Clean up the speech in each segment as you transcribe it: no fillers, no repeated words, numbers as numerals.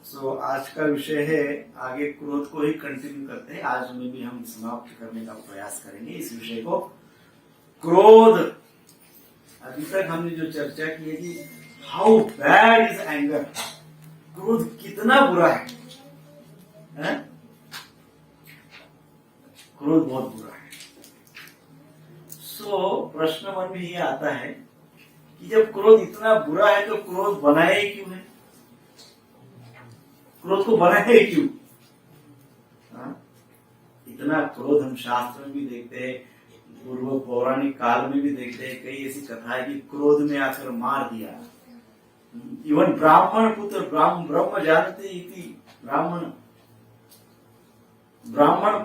आज का विषय है, आगे क्रोध को ही कंटिन्यू करते हैं। आज में भी हम समाप्त करने का प्रयास करेंगे इस विषय को। क्रोध, अभी तक हमने जो चर्चा की है कि हाउ बैड इज एंगर, क्रोध कितना बुरा है? क्रोध बहुत बुरा है। प्रश्न मन में ये आता है कि जब क्रोध इतना बुरा है तो क्रोध बनाए क्यों है? क्रोध को बनाए क्यों? इतना क्रोध हम शास्त्र में भी देखते हैं, पूर्व पौराणिक काल में भी देखते हैं। कई ऐसी कथाएं कि क्रोध में आकर मार दिया। इवन ब्राह्मण पुत्र ब्रह्म जानते इति ब्राह्मण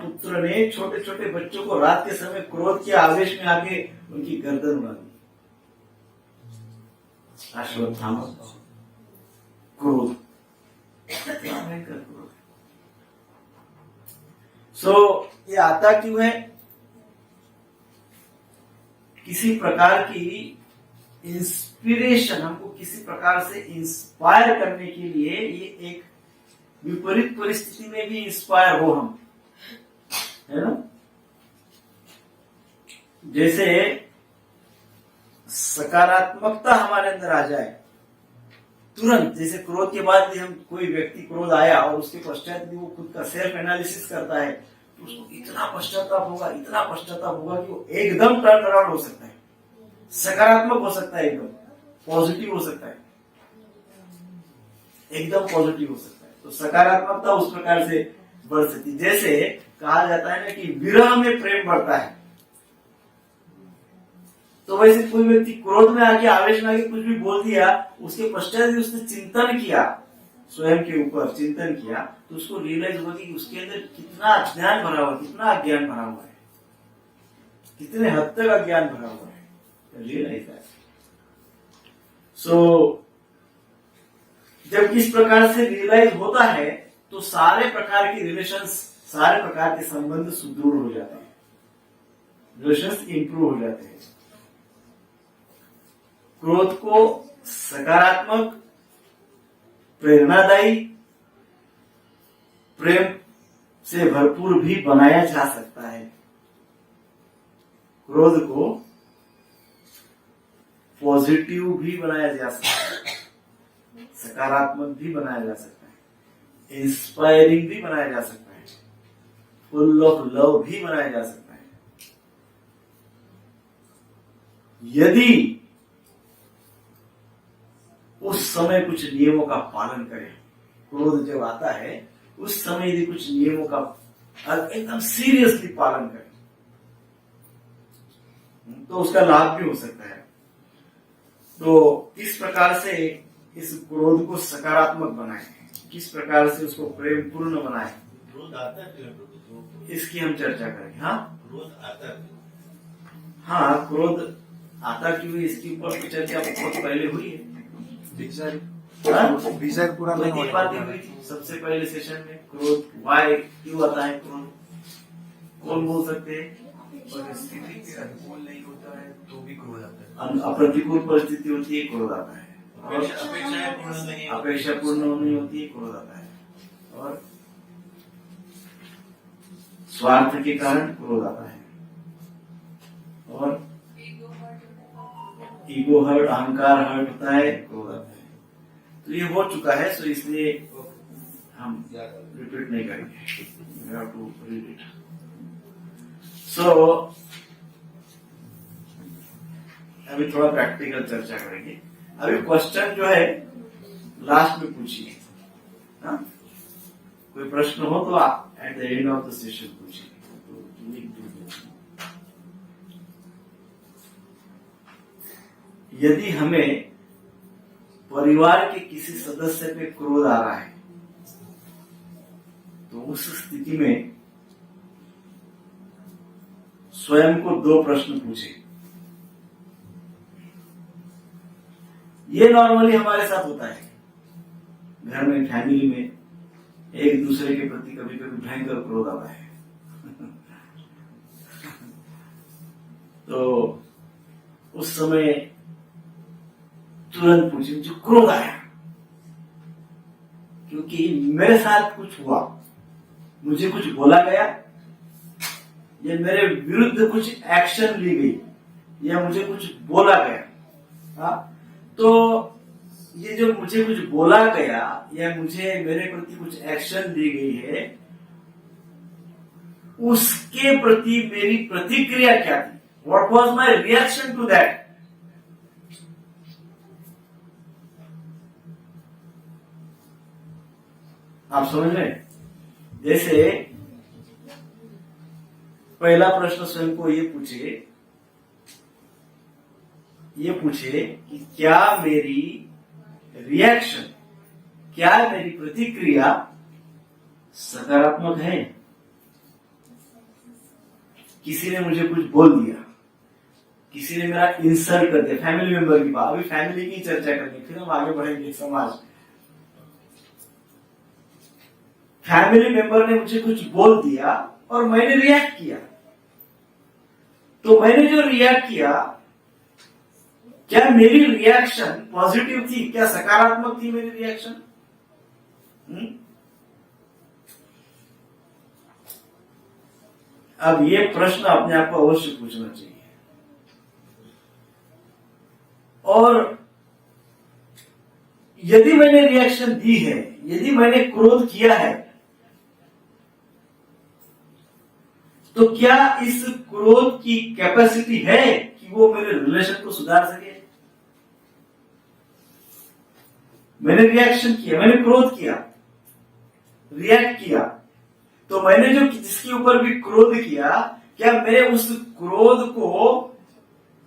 पुत्र ने छोटे छोटे बच्चों को रात के समय क्रोध के आवेश में आके उनकी गर्दन उड़ा दी। अश्वत्थामा क्रोध, ये आता क्यों है? किसी प्रकार की इंस्पिरेशन, हमको किसी प्रकार से इंस्पायर करने के लिए, ये एक विपरीत परिस्थिति में भी इंस्पायर हो हम, है ना? जैसे सकारात्मकता हमारे अंदर आ जाए तुरंत। जैसे क्रोध के बाद भी हम, कोई व्यक्ति क्रोध आया और उसके पश्चात भी वो खुद का सेल्फ एनालिसिस करता है तो उसको इतना पश्चाताप होगा कि वो एकदम टर्न अराउंड हो सकता है, सकारात्मक हो सकता है, एकदम पॉजिटिव हो सकता है, एकदम पॉजिटिव हो सकता है। तो सकारात्मकता उस प्रकार से बढ़ सकती है। जैसे कहा जाता है ना कि विरह में प्रेम बढ़ता है, तो वैसे कोई व्यक्ति क्रोध में आके, आवेश में आके कुछ भी बोल दिया, उसके पश्चात भी उसने चिंतन किया, स्वयं के ऊपर चिंतन किया, तो उसको रियलाइज हुआ कि उसके अंदर कितना अज्ञान भरा हुआ है, कितना अज्ञान भरा हुआ है, कितने हद तक अज्ञान भरा हुआ है। Realise that. जब इस प्रकार से रियलाइज होता है तो सारे प्रकार के रिलेशंस, सारे प्रकार के संबंध सुदृढ़ हो जाते हैं, रिलेशंस इंप्रूव हो जाते हैं। क्रोध को सकारात्मक, प्रेरणादायी, प्रेम से भरपूर भी बनाया जा सकता है। क्रोध को पॉजिटिव भी बनाया जा सकता है, सकारात्मक भी बनाया जा सकता है, इंस्पायरिंग भी बनाया जा सकता है, फुल ऑफ लव भी बनाया जा सकता है, यदि उस समय कुछ नियमों का पालन करें। क्रोध जब आता है उस समय यदि कुछ नियमों का एकदम सीरियसली पालन करें तो उसका लाभ भी हो सकता है। तो इस प्रकार से इस क्रोध को सकारात्मक बनाएं, किस प्रकार से उसको प्रेम पूर्ण बनाएं, क्रोध आता है, इसकी हम चर्चा करेंगे। क्रोध आता है। हाँ, क्रोध आता क्यों, इसके ऊपर चर्चा बहुत पहले हुई है। विजय पूरा नहीं हो रही थी सबसे पहले सेशन में। क्रोध वाई, क्यों आता है क्रोध, कौन बोल सकते हैं? परिस्थिति के अनुकूल नहीं होता है तो भी क्रोध आता है। अप्रतिकूल परिस्थिति होती है, क्रोध आता है। अपेक्षा पूर्ण नहीं होती है, क्रोध आता है। और स्वार्थ के कारण क्रोध आता है, और ईगो हर्ट, अहंकार हर्ट होता है, क्रोध आता है। तो ये हो चुका है, सो इसलिए हम रिपीट नहीं करेंगे। We have to read it. अभी थोड़ा प्रैक्टिकल चर्चा करेंगे। अभी क्वेश्चन जो है लास्ट में पूछिए, कोई प्रश्न हो तो आप at the end of the session पूछिए। यदि हमें परिवार के किसी सदस्य पे क्रोध आ रहा है तो उस स्थिति में स्वयं को दो प्रश्न पूछे। ये नॉर्मली हमारे साथ होता है, घर में, फैमिली में एक दूसरे के प्रति कभी कभी भयंकर क्रोध आता है। तो उस समय तुरंत पूछे, जो क्रोध आया क्योंकि मेरे साथ कुछ हुआ, मुझे कुछ बोला गया, या मेरे विरुद्ध कुछ एक्शन ली गई, या मुझे कुछ बोला गया। हाँ, तो ये जो मुझे कुछ बोला गया या मुझे मेरे प्रति कुछ एक्शन ली गई है, उसके प्रति मेरी प्रतिक्रिया क्या थी? What was my reaction to that? आप समझ रहे हैं? जैसे पहला प्रश्न स्वयं को ये पूछे कि क्या मेरी रिएक्शन, क्या मेरी प्रतिक्रिया सकारात्मक है? किसी ने मुझे कुछ बोल दिया, किसी ने मेरा इंसल्ट कर दिया, फैमिली मेंबर की बात, अभी फैमिली की चर्चा करेंगे, फिर हम आगे बढ़ेंगे। समाज, फैमिली मेंबर ने मुझे कुछ बोल दिया और मैंने रिएक्ट किया, तो मैंने जो रिएक्ट किया, क्या मेरी रिएक्शन पॉजिटिव थी? क्या सकारात्मक थी मेरी रिएक्शन? अब ये प्रश्न अपने आप को अवश्य पूछना चाहिए। और यदि मैंने रिएक्शन दी है, यदि मैंने क्रोध किया है, तो क्या इस क्रोध की कैपेसिटी है कि वो मेरे रिलेशन को सुधार सके? मैंने रिएक्शन किया, मैंने क्रोध किया, रिएक्ट किया, तो मैंने जो जिसके ऊपर भी क्रोध किया, क्या मेरे उस क्रोध को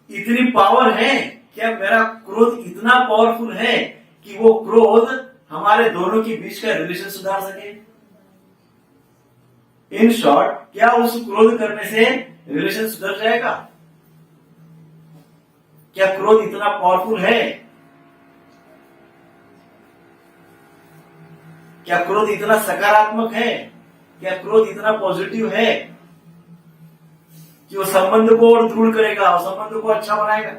इतनी पावर है? क्या मेरा क्रोध इतना पावरफुल है कि वो क्रोध हमारे दोनों के बीच का रिलेशन सुधार सके? इन शॉर्ट, क्या उस क्रोध करने से रिलेशन सुधर जाएगा? क्या क्रोध इतना पावरफुल है? क्या क्रोध इतना सकारात्मक है? क्या क्रोध इतना पॉजिटिव है कि वो संबंध को और दृढ़ करेगा और संबंध को अच्छा बनाएगा?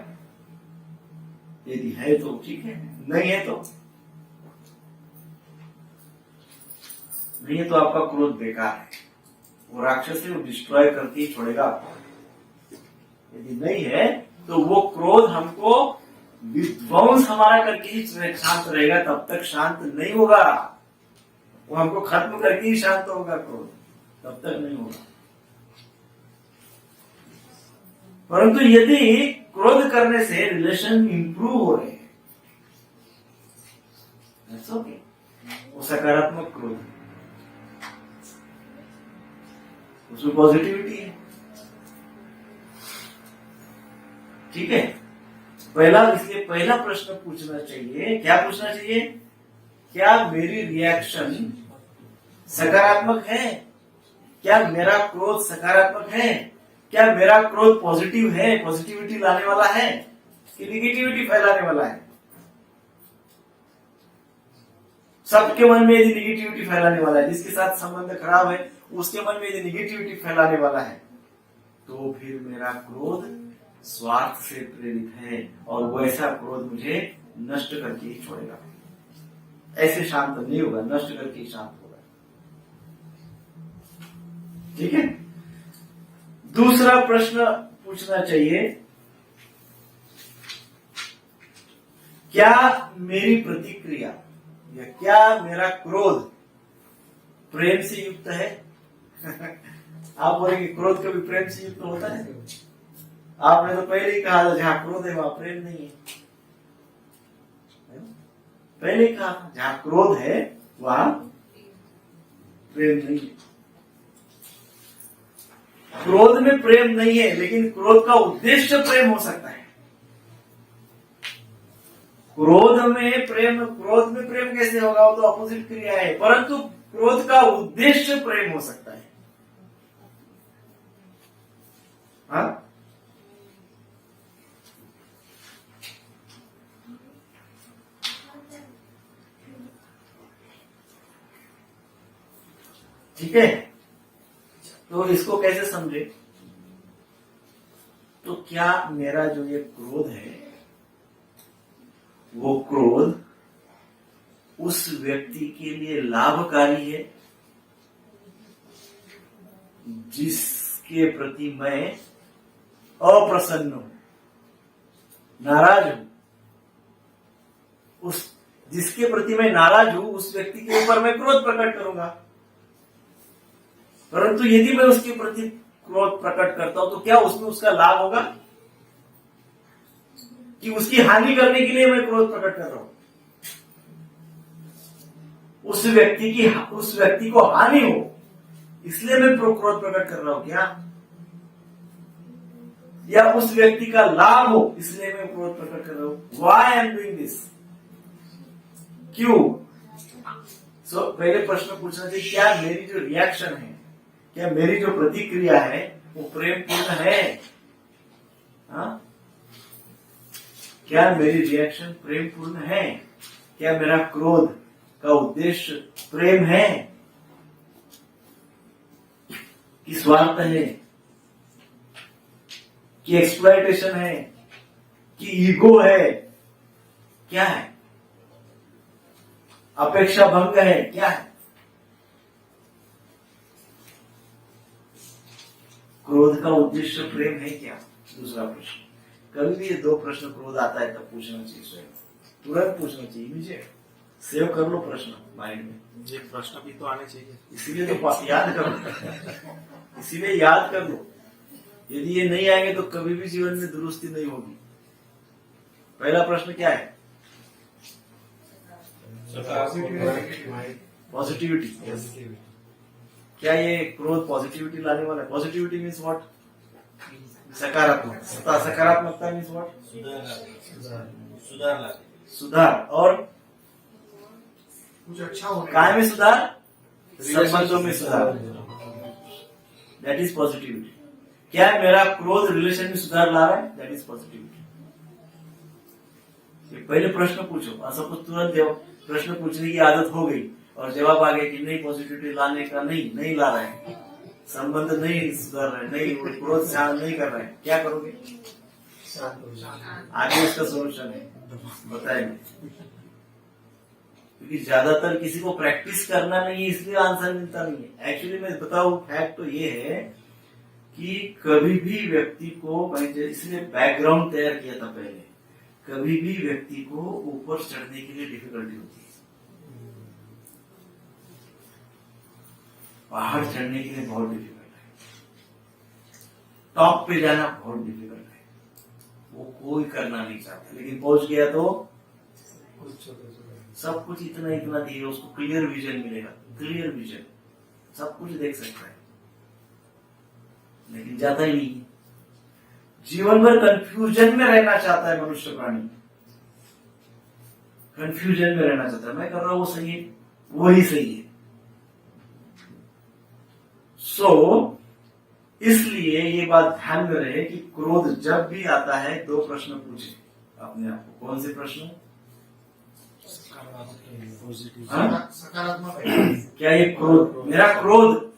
यदि है तो ठीक है, नहीं है तो नहीं है, तो आपका क्रोध बेकार है, वो राक्षस है, वो डिस्ट्रॉय करके ही छोड़ेगा आपको। यदि नहीं है तो वो क्रोध हमको विध्वंस हमारा करके ही शांत रहेगा, तब तक शांत नहीं होगा। वो हमको खत्म करके ही शांत होगा क्रोध, तब तक नहीं होगा। परंतु यदि क्रोध करने से रिलेशन इंप्रूव हो रहे हैं, दैट्स ओके, वो सकारात्मक क्रोध है, उसमें पॉजिटिविटी है। ठीक है, इसलिए पहला प्रश्न पूछना चाहिए, क्या पूछना चाहिए? क्या मेरी रिएक्शन सकारात्मक है? क्या मेरा क्रोध सकारात्मक है? क्या मेरा क्रोध पॉजिटिव है, पॉजिटिविटी लाने वाला है कि निगेटिविटी फैलाने वाला है? सबके मन में यदि निगेटिविटी फैलाने वाला है, जिसके साथ संबंध खराब है उसके मन में यदि निगेटिविटी फैलाने वाला है, तो फिर मेरा क्रोध स्वार्थ से प्रेरित है और वो ऐसा क्रोध मुझे नष्ट करके ही छोड़ेगा। ऐसे शांत नहीं होगा, नष्ट करके ही शांत होगा। ठीक है, दूसरा प्रश्न पूछना चाहिए, क्या मेरी प्रतिक्रिया या क्या मेरा क्रोध प्रेम से युक्त है? आप बोलेंगे क्रोध कभी प्रेम से युक्त होता है? आपने तो पहले ही कहा था जहां क्रोध है वहां प्रेम नहीं है। पहले ही कहा जहां क्रोध है वहां प्रेम नहीं है। क्रोध में प्रेम नहीं है, लेकिन क्रोध का उद्देश्य प्रेम हो सकता है। क्रोध में प्रेम कैसे होगा? वो तो अपोजिट क्रिया है, परंतु क्रोध का उद्देश्य प्रेम हो सकता है। हाँ? ठीक है, तो इसको कैसे समझे? तो क्या मेरा जो ये क्रोध है, वो क्रोध उस व्यक्ति के लिए लाभकारी है जिसके प्रति मैं अप्रसन्न हूं, नाराज हूं, उस जिसके प्रति मैं नाराज हूं उस व्यक्ति के ऊपर मैं क्रोध प्रकट करूंगा। परंतु यदि मैं उसके प्रति क्रोध प्रकट करता हूं तो क्या उसमें उसका लाभ होगा कि उसकी हानि करने के लिए मैं क्रोध प्रकट कर रहा हूं? उस व्यक्ति को हानि हो इसलिए मैं क्रोध प्रकट कर रहा हूं क्या, या उस व्यक्ति का लाभ हो इसलिए मैं क्रोध प्रकट कर रहा हूं? Why I am doing this, क्यों? पहले प्रश्न पूछना चाहिए, क्या मेरी जो रिएक्शन है, क्या मेरी जो प्रतिक्रिया है वो प्रेम पूर्ण है? हाँ? क्या मेरी रिएक्शन प्रेम पूर्ण है? क्या मेरा क्रोध का उद्देश्य प्रेम है कि स्वार्थ है, कि एक्सप्लॉयटेशन है, कि ईगो है, क्या है? अपेक्षा भंग है, क्या है? क्रोध का उद्देश्य प्रेम है क्या? दूसरा प्रश्न। कभी भी ये दो प्रश्न क्रोध आता है तब पूछना चाहिए स्वयं, तुरंत पूछना चाहिए, इमीडिएट सेव कर लो प्रश्न माइंड में। ये प्रश्न भी तो आने चाहिए, इसीलिए तो याद कर लो, इसीलिए याद कर लो। यदि ये नहीं आएंगे तो कभी भी जीवन में दुरुस्ती नहीं होगी। पहला प्रश्न क्या है? पॉजिटिविटी। क्या ये क्रोध पॉजिटिविटी लाने वाला है? Positivity means what? सकारात्मकता। सकारात्मकता मीन्स व्हाट? सुधार। और कुछ अच्छा होने काय में सुधार? संबंधों में सुधार। That is positivity. क्या मेरा क्रोध रिलेशन में सुधार ला रहा है? That is positivity. पहले प्रश्न पूछो, ऐसा कुछ तुरंत प्रश्न पूछने की आदत हो गई और जवाब आ गया कि नहीं, पॉजिटिविटी लाने का नहीं ला रहा है, संबंध नहीं सुधार रहा है, नहीं क्रोध शांत नहीं कर रहा है, क्या करोगे? आगे इसका सोल्यूशन है, बताएंगे। क्योंकि ज्यादातर किसी को प्रैक्टिस करना नहीं है इसलिए आंसर मिलता नहीं है। एक्चुअली मैं बताऊं, फैक्ट तो ये है कि कभी भी व्यक्ति को, मैंने इसलिए बैकग्राउंड तैयार किया था पहले, कभी भी व्यक्ति को ऊपर चढ़ने के लिए डिफिकल्टी होती है, पहाड़ चढ़ने के लिए बहुत डिफिकल्ट है, टॉप पे जाना बहुत डिफिकल्ट है, वो कोई करना नहीं चाहता, लेकिन पहुंच गया तो सब कुछ इतना धीरे, उसको क्लियर विजन मिलेगा, क्लियर विजन, सब कुछ देख सकता है, लेकिन जाता ही नहीं। जीवन भर कंफ्यूजन में रहना चाहता है मनुष्य प्राणी, कंफ्यूजन में रहना चाहता है, मैं कर रहा हूं वो सही है, वही सही है। इसलिए ये बात ध्यान में रहे कि क्रोध जब भी आता है दो प्रश्न पूछे अपने आप को। कौन से प्रश्न? सकारात्मक। क्या ये क्रोध, मेरा क्रोध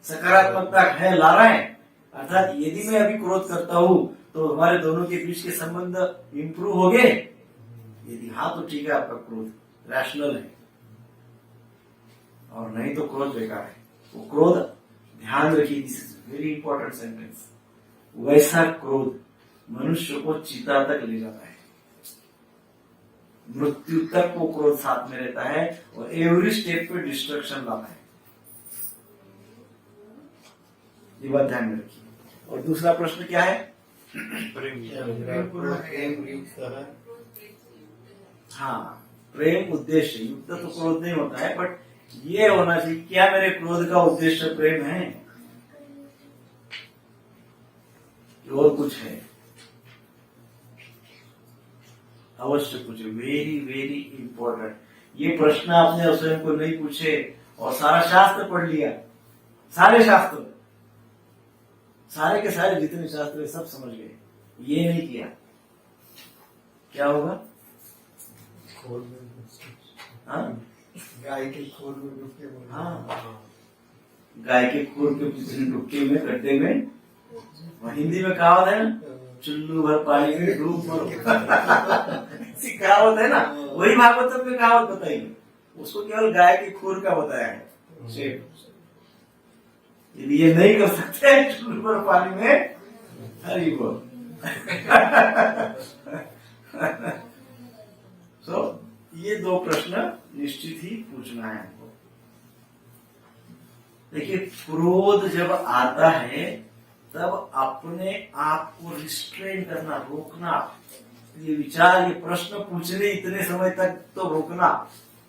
सकारात्मकता है ला रहा है? अर्थात यदि मैं अभी क्रोध करता हूं तो हमारे दोनों के बीच के संबंध इंप्रूव हो गए? यदि हाँ तो ठीक है, आपका क्रोध रैशनल है, और नहीं तो क्रोध बेकार है। वो क्रोध, ध्यान रखिए, this is very important sentence, वैसा क्रोध मनुष्य को चिता तक ले जाता है, मृत्यु तक वो क्रोध साथ में रहता है और एवरी स्टेप पे डिस्ट्रक्शन लाता है। ये बात ध्यान में रखिए। और दूसरा प्रश्न क्या है? हाँ, प्रेम उद्देश्य युक्त तो क्रोध नहीं होता है, बट ये होना चाहिए, क्या मेरे क्रोध का उद्देश्य प्रेम है और कुछ है? अवश्य पूछे, वेरी वेरी इंपॉर्टेंट। ये प्रश्न आपने स्वयं को नहीं पूछे और सारा शास्त्र पढ़ लिया, सारे शास्त्र, सारे के सारे जितने शास्त्र सब समझ गए, ये नहीं किया, क्या होगा? हाँ, गाय के खोर में डुबके। हाँ, गाय के खोर के डुबके में, गड्ढे में, हिंदी में कहावत है ना, चुल्लू भर पानी में डूब मरो। ऐसी कहावत है ना, वही भागवत में कहावत बताइए। उसको केवल गाय की खुर का बताया है शेप। यदि ये नहीं कर सकते चूल्हे पर पानी में, हरी बोल। तो ये दो प्रश्न निश्चित ही पूछना है हमको। देखिए, क्रोध जब आता है तब अपने आप को रिस्ट्रेन करना, रोकना, ये विचार, ये प्रश्न पूछने इतने समय तक तो रोकना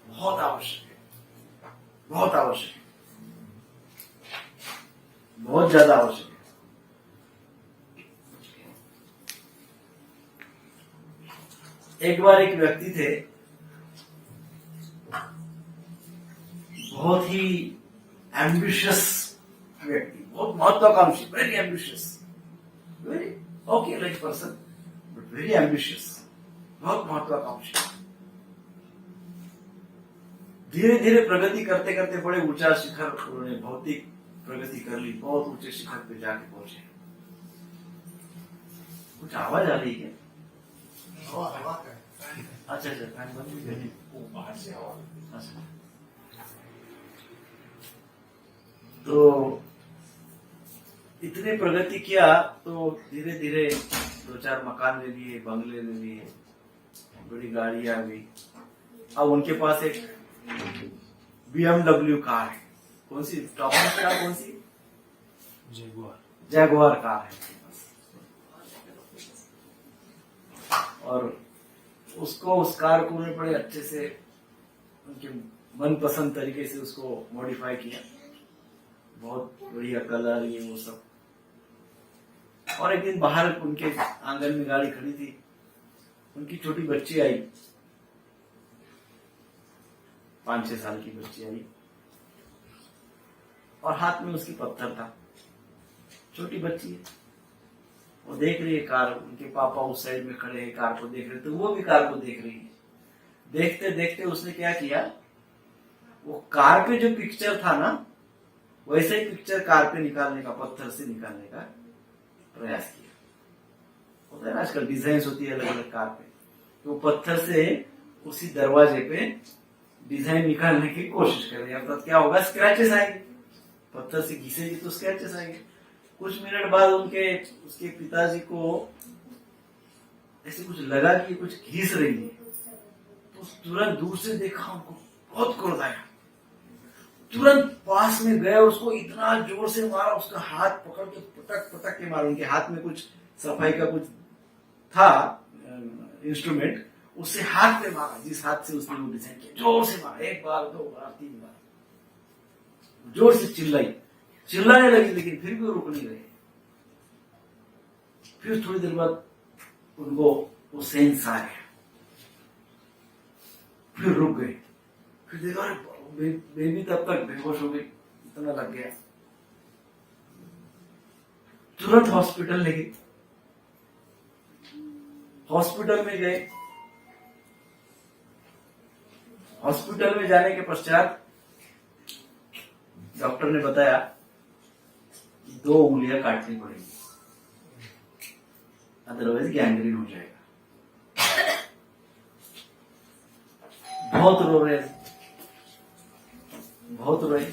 बहुत आवश्यक है, बहुत आवश्यक है, बहुत ज्यादा आवश्यक है। एक बार एक व्यक्ति थे, बहुत ही एम्बिशियस व्यक्ति, बहुत महत्वाकांक्षी, very ambitious, very okay like person, but very ambitious, बहुत महत्वाकांक्षी। धीरे धीरे प्रगति करते करते बड़े ऊंचा शिखर, उन्होंने भौतिक प्रगति कर ली, बहुत ऊंचे शिखर पे जाके पहुंचे। कुछ आवाज आ रही है? अच्छा अच्छा, फैन बंद भी करिए। बाहर से आवाज। अच्छा, तो इतने प्रगति किया तो धीरे धीरे 2-4 मकान ले लिए, बंगले ले लिए, बड़ी गाड़ी आ गई। अब उनके पास एक BMW कार है। कौन सी? टॉप मोस्ट कार कौन सी? जैगुआर कार है उनके पास। और उसको, उस कार को उन्होंने बड़े अच्छे से उनके मनपसंद तरीके से उसको मॉडिफाई किया, बहुत बढ़िया कलर, ये वो सब। और एक दिन बाहर उनके आंगन में गाड़ी खड़ी थी, उनकी छोटी बच्ची आई, 5-6 साल की बच्ची आई, और हाथ में उसकी पत्थर था। छोटी बच्ची है, वो देख रही है कार, उनके पापा उस साइड में खड़े हैं, कार को देख रहे, तो वो भी कार को देख रही है। देखते देखते उसने क्या किया, वो कार पे जो पिक्चर था ना, वैसे ही पिक्चर कार पे निकालने का, पत्थर से निकालने का प्रयास किया। होता है ना आजकल डिजाइन होती है अलग अलग कार पे, तो पत्थर से उसी दरवाजे पे डिजाइन निकालने की कोशिश कर रही है। अर्थात क्या होगा, स्क्रैचेस आएंगे, पत्थर से घिसेगी तो स्क्रैचेस आएंगे। कुछ मिनट बाद उसके पिताजी को ऐसे कुछ लगा कि कुछ घिस रही है, तो तुरंत दूर से देखा, उनको बहुत क्रोध आया, तुरंत पास में गए और उसको इतना जोर से मारा, उसका हाथ पकड़ के पटक पटक के मारा। उनके हाथ में कुछ सफाई का कुछ था इंस्ट्रूमेंट, उससे हाथ पे मारा, जिस हाथ से उसने वो डिजाइन किया, जोर से मारा, 1 बार 2 बार 3 बार, जोर से चिल्लाने लगी, लेकिन फिर भी वो रुक नहीं रहे। फिर थोड़ी देर बाद उनको वो सेंस आ गया, फिर रुक गए। फिर देखा, बेबी तब तक बेहोश हो गई, इतना लग गया। तुरंत हॉस्पिटल ले गए। हॉस्पिटल में गए, हॉस्पिटल में जाने के पश्चात डॉक्टर ने बताया कि 2 उंगलियां काटनी पड़ेगी, अदरवाइज गैंग्रीन हो जाएगा। बहुत रो रहे, बहुत रोए,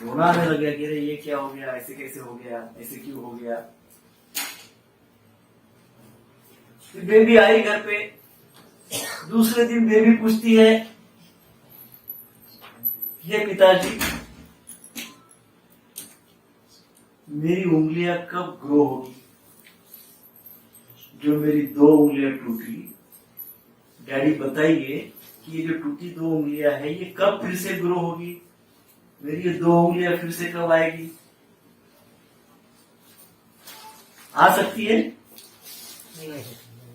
रोना आने लग गया कि अरे ये क्या हो गया, ऐसे कैसे हो गया, ऐसे क्यों हो गया। फिर बेबी आई घर पे। दूसरे दिन बेबी पूछती है, ये पिताजी, मेरी उंगलियां कब ग्रो होगी? जो मेरी 2 उंगलियां टूटी, डैडी बताइए कि ये जो टूटी 2 उंगलियां है, ये कब फिर से ग्रो होगी? मेरी ये 2 उंगलियां फिर से कब आएगी? आ सकती है?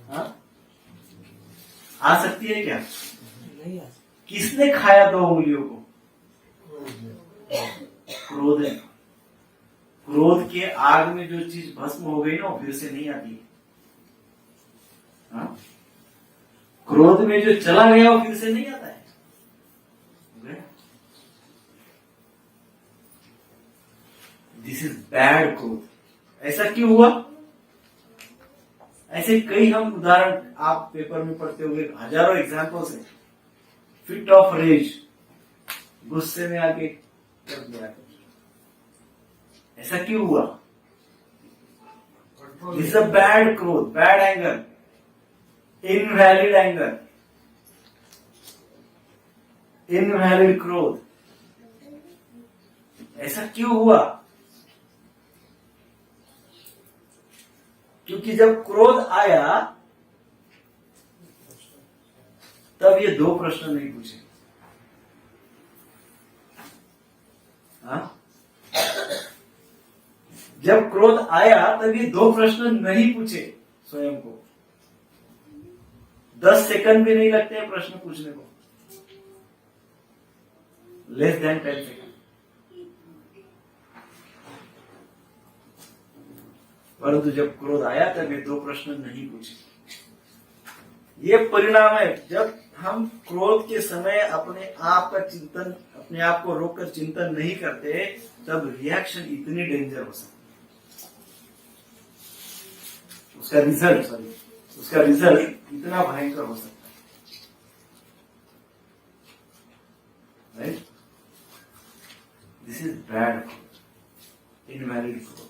हाँ? आ सकती है क्या? नहीं आ सकती। किसने खाया 2 उंगलियों को? क्रोध है। क्रोध के आग में जो चीज भस्म हो गई ना, वो फिर से नहीं आती है। हाँ? क्रोध में जो चला गया वो फिर से नहीं आता है। दिस इज बैड क्रोध। ऐसा क्यों हुआ? ऐसे कई हम उदाहरण आप पेपर में पढ़ते होंगे, हजारों एग्जाम्पल्स है। फिट ऑफ रेज, गुस्से में आके कर दिया। ऐसा क्यों हुआ? दिस अ बैड क्रोध, bad anger, invalid anger, invalid क्रोध। ऐसा क्यों हुआ? क्योंकि जब क्रोध आया तब ये दो प्रश्न नहीं पूछे। हाँ? जब क्रोध आया तब ये दो प्रश्न नहीं पूछे स्वयं को। 10 सेकंड भी नहीं लगते हैं प्रश्न पूछने को, लेस देन 10 सेकंड। परंतु जब क्रोध आया तब ये दो प्रश्न नहीं पूछे। ये परिणाम है। जब हम क्रोध के समय अपने आप का चिंतन, अपने आप को रोककर चिंतन नहीं करते, तब रिएक्शन इतनी डेंजर हो सकती है, उसका रिजल्ट इतना भयंकर हो सकता है। राइट? दिस इज बैड क्रोध, इनवैलिड क्रोध।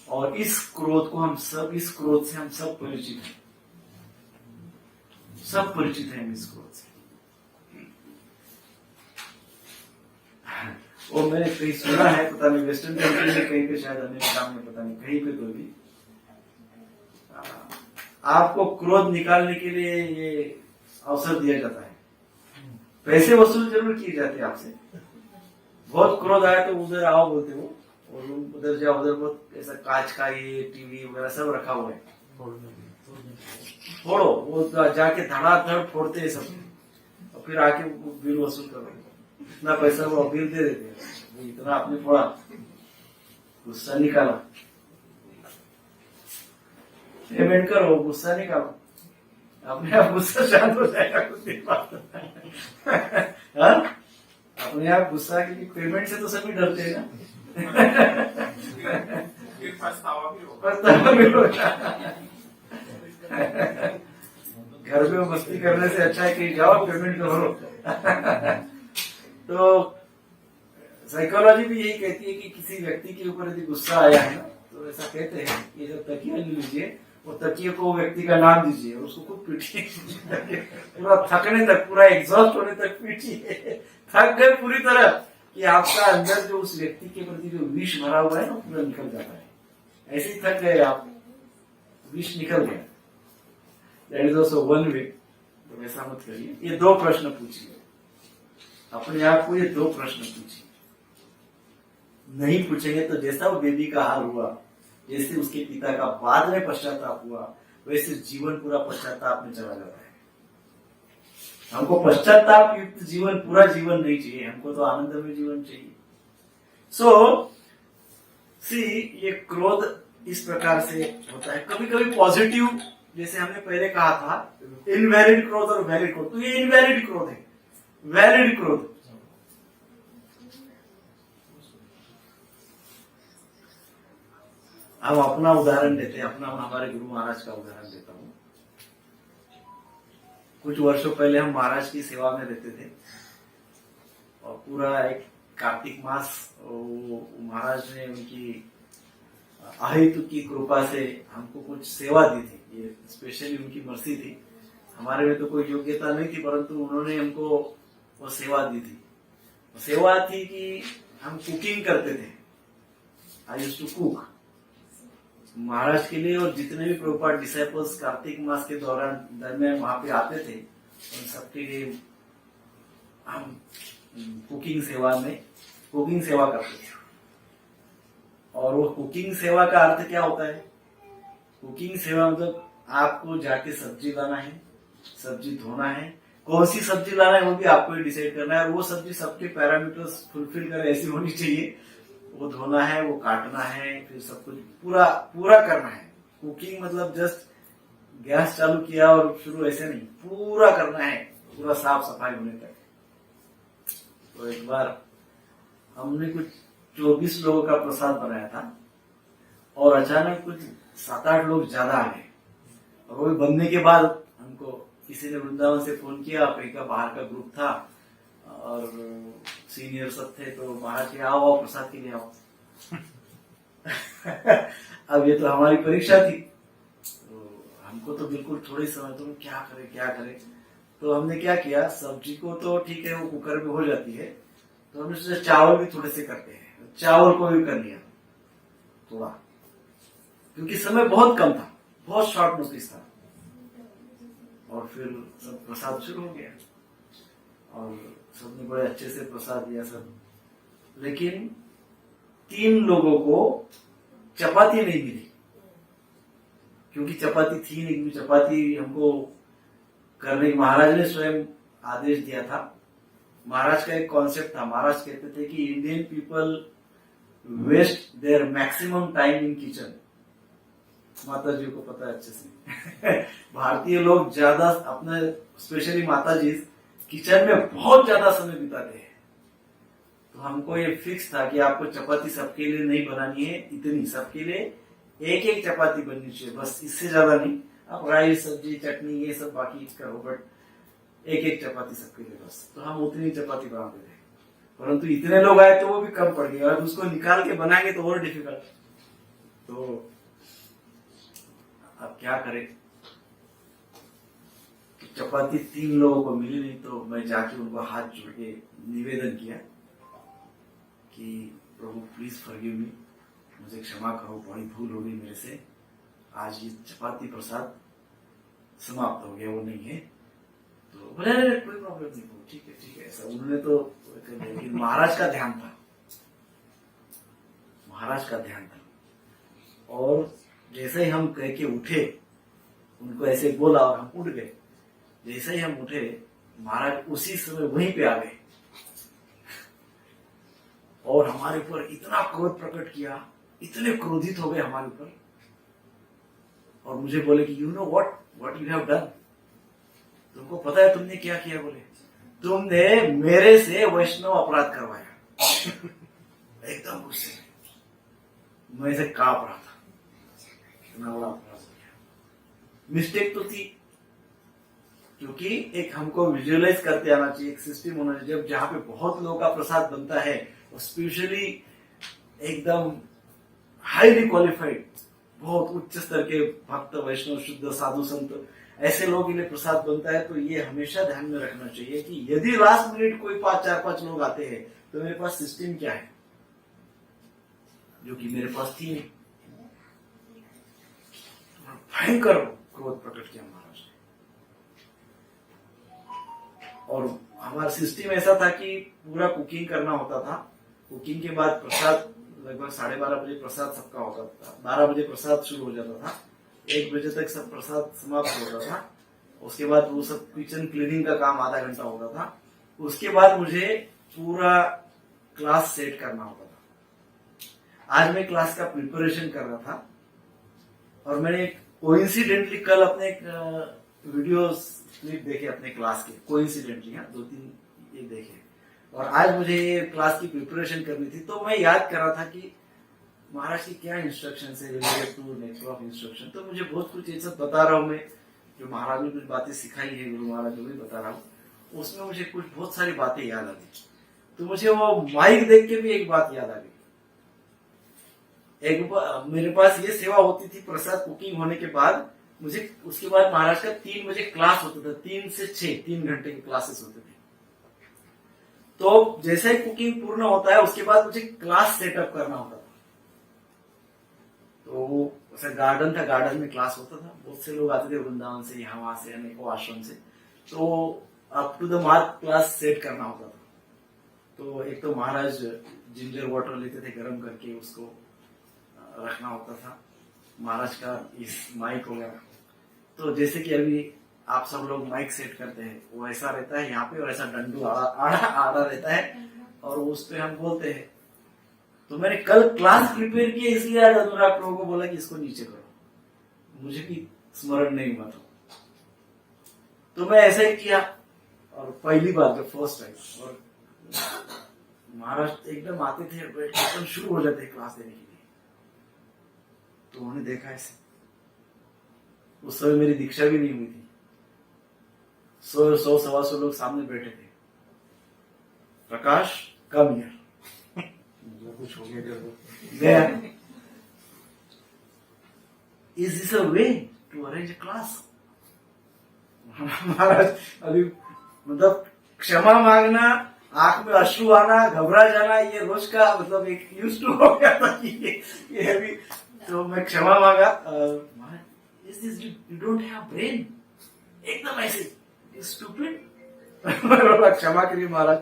और इस क्रोध से हम सब परिचित हैं, सब परिचित हैं इस क्रोध से। और मैंने कहीं सुना है, पता नहीं वेस्टर्न कंट्री में कहीं पे, शायद अमेरिका में, पता नहीं कहीं पे, तो भी आपको क्रोध निकालने के लिए ये अवसर दिया जाता है। पैसे वसूल जरूर किए जाते हैं आपसे। बहुत क्रोध आया तो उधर आओ बोलते हो, और उधर जाओ, उधर बहुत ऐसा कांच का ये टीवी वगैरह सब रखा हुआ है, फोड़ो। वो जाके धड़ाधड़ फोड़ते हैं सब, और फिर आके बिल वसूल करो। इतना पैसा वो बिल दे देते हैं, इतना आपने फोड़ा, गुस्सा निकाला, पेमेंट करो, गुस्सा निकालो, अपने आप गुस्सा शांत हो जाएगा कुछ देर बाद। अपने आप गुस्सा, क्योंकि पेमेंट से तो सभी डरते हैं ना। पछतावा भी होगा। घर में मस्ती करने से अच्छा है कि जाओ पेमेंट करो। तो साइकोलॉजी भी यही कहती है कि किसी व्यक्ति के ऊपर यदि गुस्सा आया है ना, तो ऐसा कहते हैं कि जब तकिया ले लीजिए और तकिए को व्यक्ति का नाम दीजिए और उसको खुद पीटिए, पूरा थकने तक, पूरा एग्जॉस्ट होने तक पीटिए। थक गए पूरी तरह कि आपका अंदर जो उस व्यक्ति के प्रति जो विष भरा हुआ है ना, पूरा निकल जाता है। ऐसे ही थक गए आप, विष निकल गया। That is also one way. तो ऐसा मत करिए। ये दो प्रश्न पूछिए अपने आप को, ये दो प्रश्न पूछिए। नहीं पूछेंगे तो जैसा वो बेबी का हाल हुआ, जैसे उसके पिता का बाद में पश्चाताप हुआ, वैसे जीवन पूरा पश्चाताप में चला जाता है। हमको पश्चाताप युक्त जीवन, पूरा जीवन नहीं चाहिए, हमको तो आनंदमय जीवन चाहिए। सो सी, ये क्रोध इस प्रकार से होता है। कभी कभी पॉजिटिव, जैसे हमने पहले कहा था, इनवैलिड क्रोध और वैलिड क्रोध। तो ये इनवैलिड क्रोध है। वैलिड क्रोध, हम अपना उदाहरण देते हैं, अपना हमारे गुरु महाराज का उदाहरण देता हूँ। कुछ वर्षों पहले हम महाराज की सेवा में रहते थे, और पूरा एक कार्तिक मास महाराज ने उनकी अहेतु की कृपा से हमको कुछ सेवा दी थी। ये स्पेशली उनकी मर्सी थी। हमारे में तो कोई योग्यता नहीं थी, परंतु उन्होंने हमको वो सेवा दी थी। सेवा थी कि हम कुकिंग करते थे। आई यूज्ड टू कुक महाराज के लिए, और जितने भी प्रभुपाद डिसाइपल्स कार्तिक मास के दरमियान वहां पे आते थे, उन सबके लिए हम कुकिंग सेवा करते थे। और वो कुकिंग सेवा का अर्थ क्या होता है? कुकिंग सेवा मतलब आपको जाके सब्जी लाना है, सब्जी धोना है, कौन सी सब्जी लाना है वो भी आपको ही डिसाइड करना है, और वो सब्जी सबके पैरामीटर्स फुलफिल करे ऐसी होनी चाहिए। वो धोना है, वो काटना है, फिर सब कुछ पूरा करना है। कुकिंग मतलब जस्ट गैस चालू किया और शुरू, ऐसे नहीं, पूरा करना है, पूरा साफ सफाई होने तक। तो एक बार हमने कुछ 24 लोगों का प्रसाद बनाया था, और अचानक कुछ 7-8 लोग ज्यादा आ गए। और वो भी बनने के बाद हमको किसी ने वृंदावन से फोन किया, कहीं का बाहर का ग्रुप था और सीनियर सब थे, तो महाराज के आओ प्रसाद के लिए आओ। अब ये तो हमारी परीक्षा थी, तो हमको तो बिल्कुल थोड़ी समझ, तो क्या करें। तो हमने क्या किया, सब्जी को तो ठीक है वो कुकर में हो जाती है, तो हमने सोचा चावल भी थोड़े से करते हैं, चावल को भी कर लिया थोड़ा, क्योंकि समय बहुत कम था, बहुत शॉर्ट नोटिस था। और फिर सब प्रसाद शुरू हो गया और सबने बड़े अच्छे से प्रसाद दिया सब। लेकिन 3 लोगों को चपाती नहीं मिली, क्योंकि चपाती थी नहीं, क्योंकि चपाती हमको करने महाराज ने स्वयं आदेश दिया था। महाराज का एक कॉन्सेप्ट था, महाराज कहते थे कि Indian people waste their maximum time in kitchen. माता जी को पता है अच्छे से भारतीय लोग ज्यादा अपने, स्पेशली माता जी, किचन में बहुत ज्यादा समय बिताते हैं। तो हमको ये फिक्स था कि आपको चपाती सबके लिए नहीं बनानी है, इतनी सबके लिए एक चपाती बननी चाहिए, बस इससे ज्यादा नहीं। अब राइस सब्जी चटनी ये सब बाकी करो, बट एक चपाती सबके लिए बस। तो हम उतनी चपाती बनाते थे, परंतु इतने लोग आए तो वो भी कम पड़ गए, और उसको निकाल के बनाएंगे तो और डिफिकल्ट। तो अब क्या करें, चपाती 3 लोगों को मिली नहीं, तो मैं जाके उनको हाथ जोड़ के निवेदन किया कि प्रभु प्लीज फॉरगिव मी, मुझे क्षमा करो, बड़ी भूल हो गई मेरे से, आज ये चपाती प्रसाद समाप्त हो गया, वो नहीं है। तो बोले कोई प्रॉब्लम नहीं, ठीक है ऐसा उन्होंने तो, लेकिन महाराज का ध्यान था, और जैसे ही हम कह के उठे, उनको ऐसे बोला और हम उठ गए, जैसे ही हम उठे महाराज उसी समय वहीं पे आ गए और हमारे ऊपर इतना क्रोध प्रकट किया, इतने क्रोधित हो गए हमारे ऊपर, और मुझे बोले कि you know what you have done, तुमको पता है तुमने क्या किया? बोले तुमने मेरे से वैष्णव अपराध करवाया। एकदम गुस्से में मैं इसे कांप रहा था, इतना बड़ा अपराध हो गया। मिस्टेक तो थी, क्योंकि एक हमको विजुअलाइज करते आना चाहिए, एक सिस्टम होना चाहिए, जब जहां पे बहुत लोगों का प्रसाद बनता है, स्पेशली एकदम हाईली क्वालिफाइड, बहुत उच्च स्तर के भक्त वैष्णव शुद्ध साधु संत, ऐसे लोगों के लिए प्रसाद बनता है, तो ये हमेशा ध्यान में रखना चाहिए कि यदि लास्ट मिनट कोई 4-5 लोग आते हैं, तो मेरे पास सिस्टम क्या है, जो कि मेरे पास थी नहीं। भयंकर क्रोध प्रकट किया महाराज ने। और हमारा सिस्टम ऐसा था कि पूरा कुकिंग करना होता था, कुकिंग के बाद प्रसाद लगभग 12:30 बजे प्रसाद सबका होता था, 12 बजे प्रसाद शुरू हो जाता था, 1 बजे तक सब प्रसाद समाप्त होता था। उसके बाद वो सब किचन क्लीनिंग का काम आधा घंटा होता था। उसके बाद मुझे पूरा क्लास सेट करना होता था। आज मैं क्लास का प्रिपरेशन कर रहा था, और मैंने कोइंसिडेंटली कल अपने एक वीडियो क्लिप देखे अपने क्लास के, कोइंसिडेंटली 2-3 ये देखे, और आज मुझे ये क्लास की प्रिपरेशन करनी थी, तो मैं याद कर रहा था कि महाराज की क्या इंस्ट्रक्शन है related to nature of instruction. तो मुझे बहुत कुछ ये सब बता रहा हूँ मैं, जो महाराज ने कुछ बातें सिखाई है, गुरु महाराज जो भी बता रहा हूँ, उसमें मुझे कुछ बहुत सारी बातें याद आ गई। तो मुझे वो माइक देख के भी एक बात याद आ गई। मेरे पास ये सेवा होती थी, प्रसाद कुकिंग होने के बाद मुझे उसके बाद महाराज का 3 बजे क्लास होता था, 3 से 6 3 घंटे के क्लासेस होते थे। तो जैसे ही कुकिंग पूर्ण होता है, उसके बाद मुझे क्लास सेटअप करना होता था। तो ऐसा गार्डन था, गार्डन में क्लास होता था, बहुत से लोग आते थे वृंदावन से, यहाँ वहां से, अनेकों आश्रम से, तो up to the mark class set करना होता था। तो एक तो महाराज जिंजर वाटर लेते थे गर्म करके, उसको रखना होता था, महाराज का इस माइक वगैरह। तो जैसे कि अभी आप सब लोग माइक सेट करते हैं, वो ऐसा रहता है यहाँ पे, और ऐसा डंडू आड़ा रहता है, और उस पे हम बोलते हैं। तो मैंने कल क्लास प्रिपेयर किया, इसलिए आज अनुराग प्रभु को बोला कि इसको नीचे करो, मुझे भी स्मरण नहीं हुआ था। तो मैं ऐसा ही किया, और पहली बार जब फर्स्ट टाइम, और महाराज एकदम आते थे, एकदम शुरू हो जाते क्लास देने के लिए। तो उन्होंने देखा ऐसे, उस समय मेरी दीक्षा भी नहीं हुई थी। 100 सवा 100 लोग सामने बैठे थे। प्रकाश कम हियर, कुछ हो गया गया। Is this a way to arrange a class? महाराज अभी मतलब क्षमा मांगना, आंख में अश्रु आना, घबरा जाना, ये रोज का मतलब एक यूज टू हो गया था कि ये अभी। तो मैं क्षमा मांगा, महाराज is this you don't have brain, एकदम ऐसे स्टूपिड। क्षमा करिए महाराज।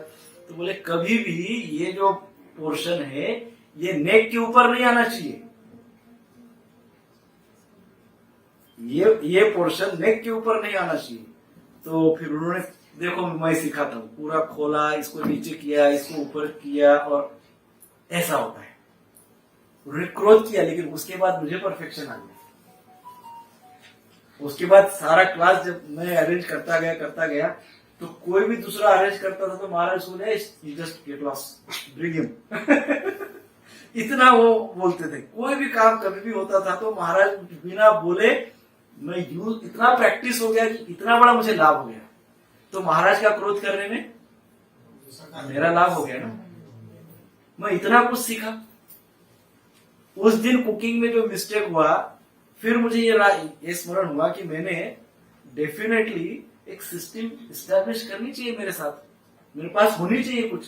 तो बोले कभी भी ये जो पोर्शन है ये नेक के ऊपर नहीं आना चाहिए, ये पोर्शन नेक के ऊपर नहीं आना चाहिए। तो फिर उन्होंने देखो मैं सिखाता हूँ, पूरा खोला, इसको नीचे किया, इसको ऊपर किया, और ऐसा होता है। उन्होंने क्रोध किया, लेकिन उसके बाद मुझे परफेक्शन आ गया। उसके बाद सारा क्लास जब मैं अरेंज करता गया तो कोई भी दूसरा अरेंज करता था तो महाराज बोले just get lost, bring him. इतना वो बोलते थे। कोई भी काम कभी भी होता था तो महाराज बिना बोले, मैं यूज इतना प्रैक्टिस हो गया कि इतना बड़ा मुझे लाभ हो गया। तो महाराज का क्रोध करने में मेरा लाभ हो गया ना, मैं इतना कुछ सीखा। उस दिन कुकिंग में जो मिस्टेक हुआ, फिर मुझे ये स्मरण हुआ कि मैंने डेफिनेटली एक सिस्टम एस्टैब्लिश करनी चाहिए मेरे साथ, मेरे पास होनी चाहिए कुछ।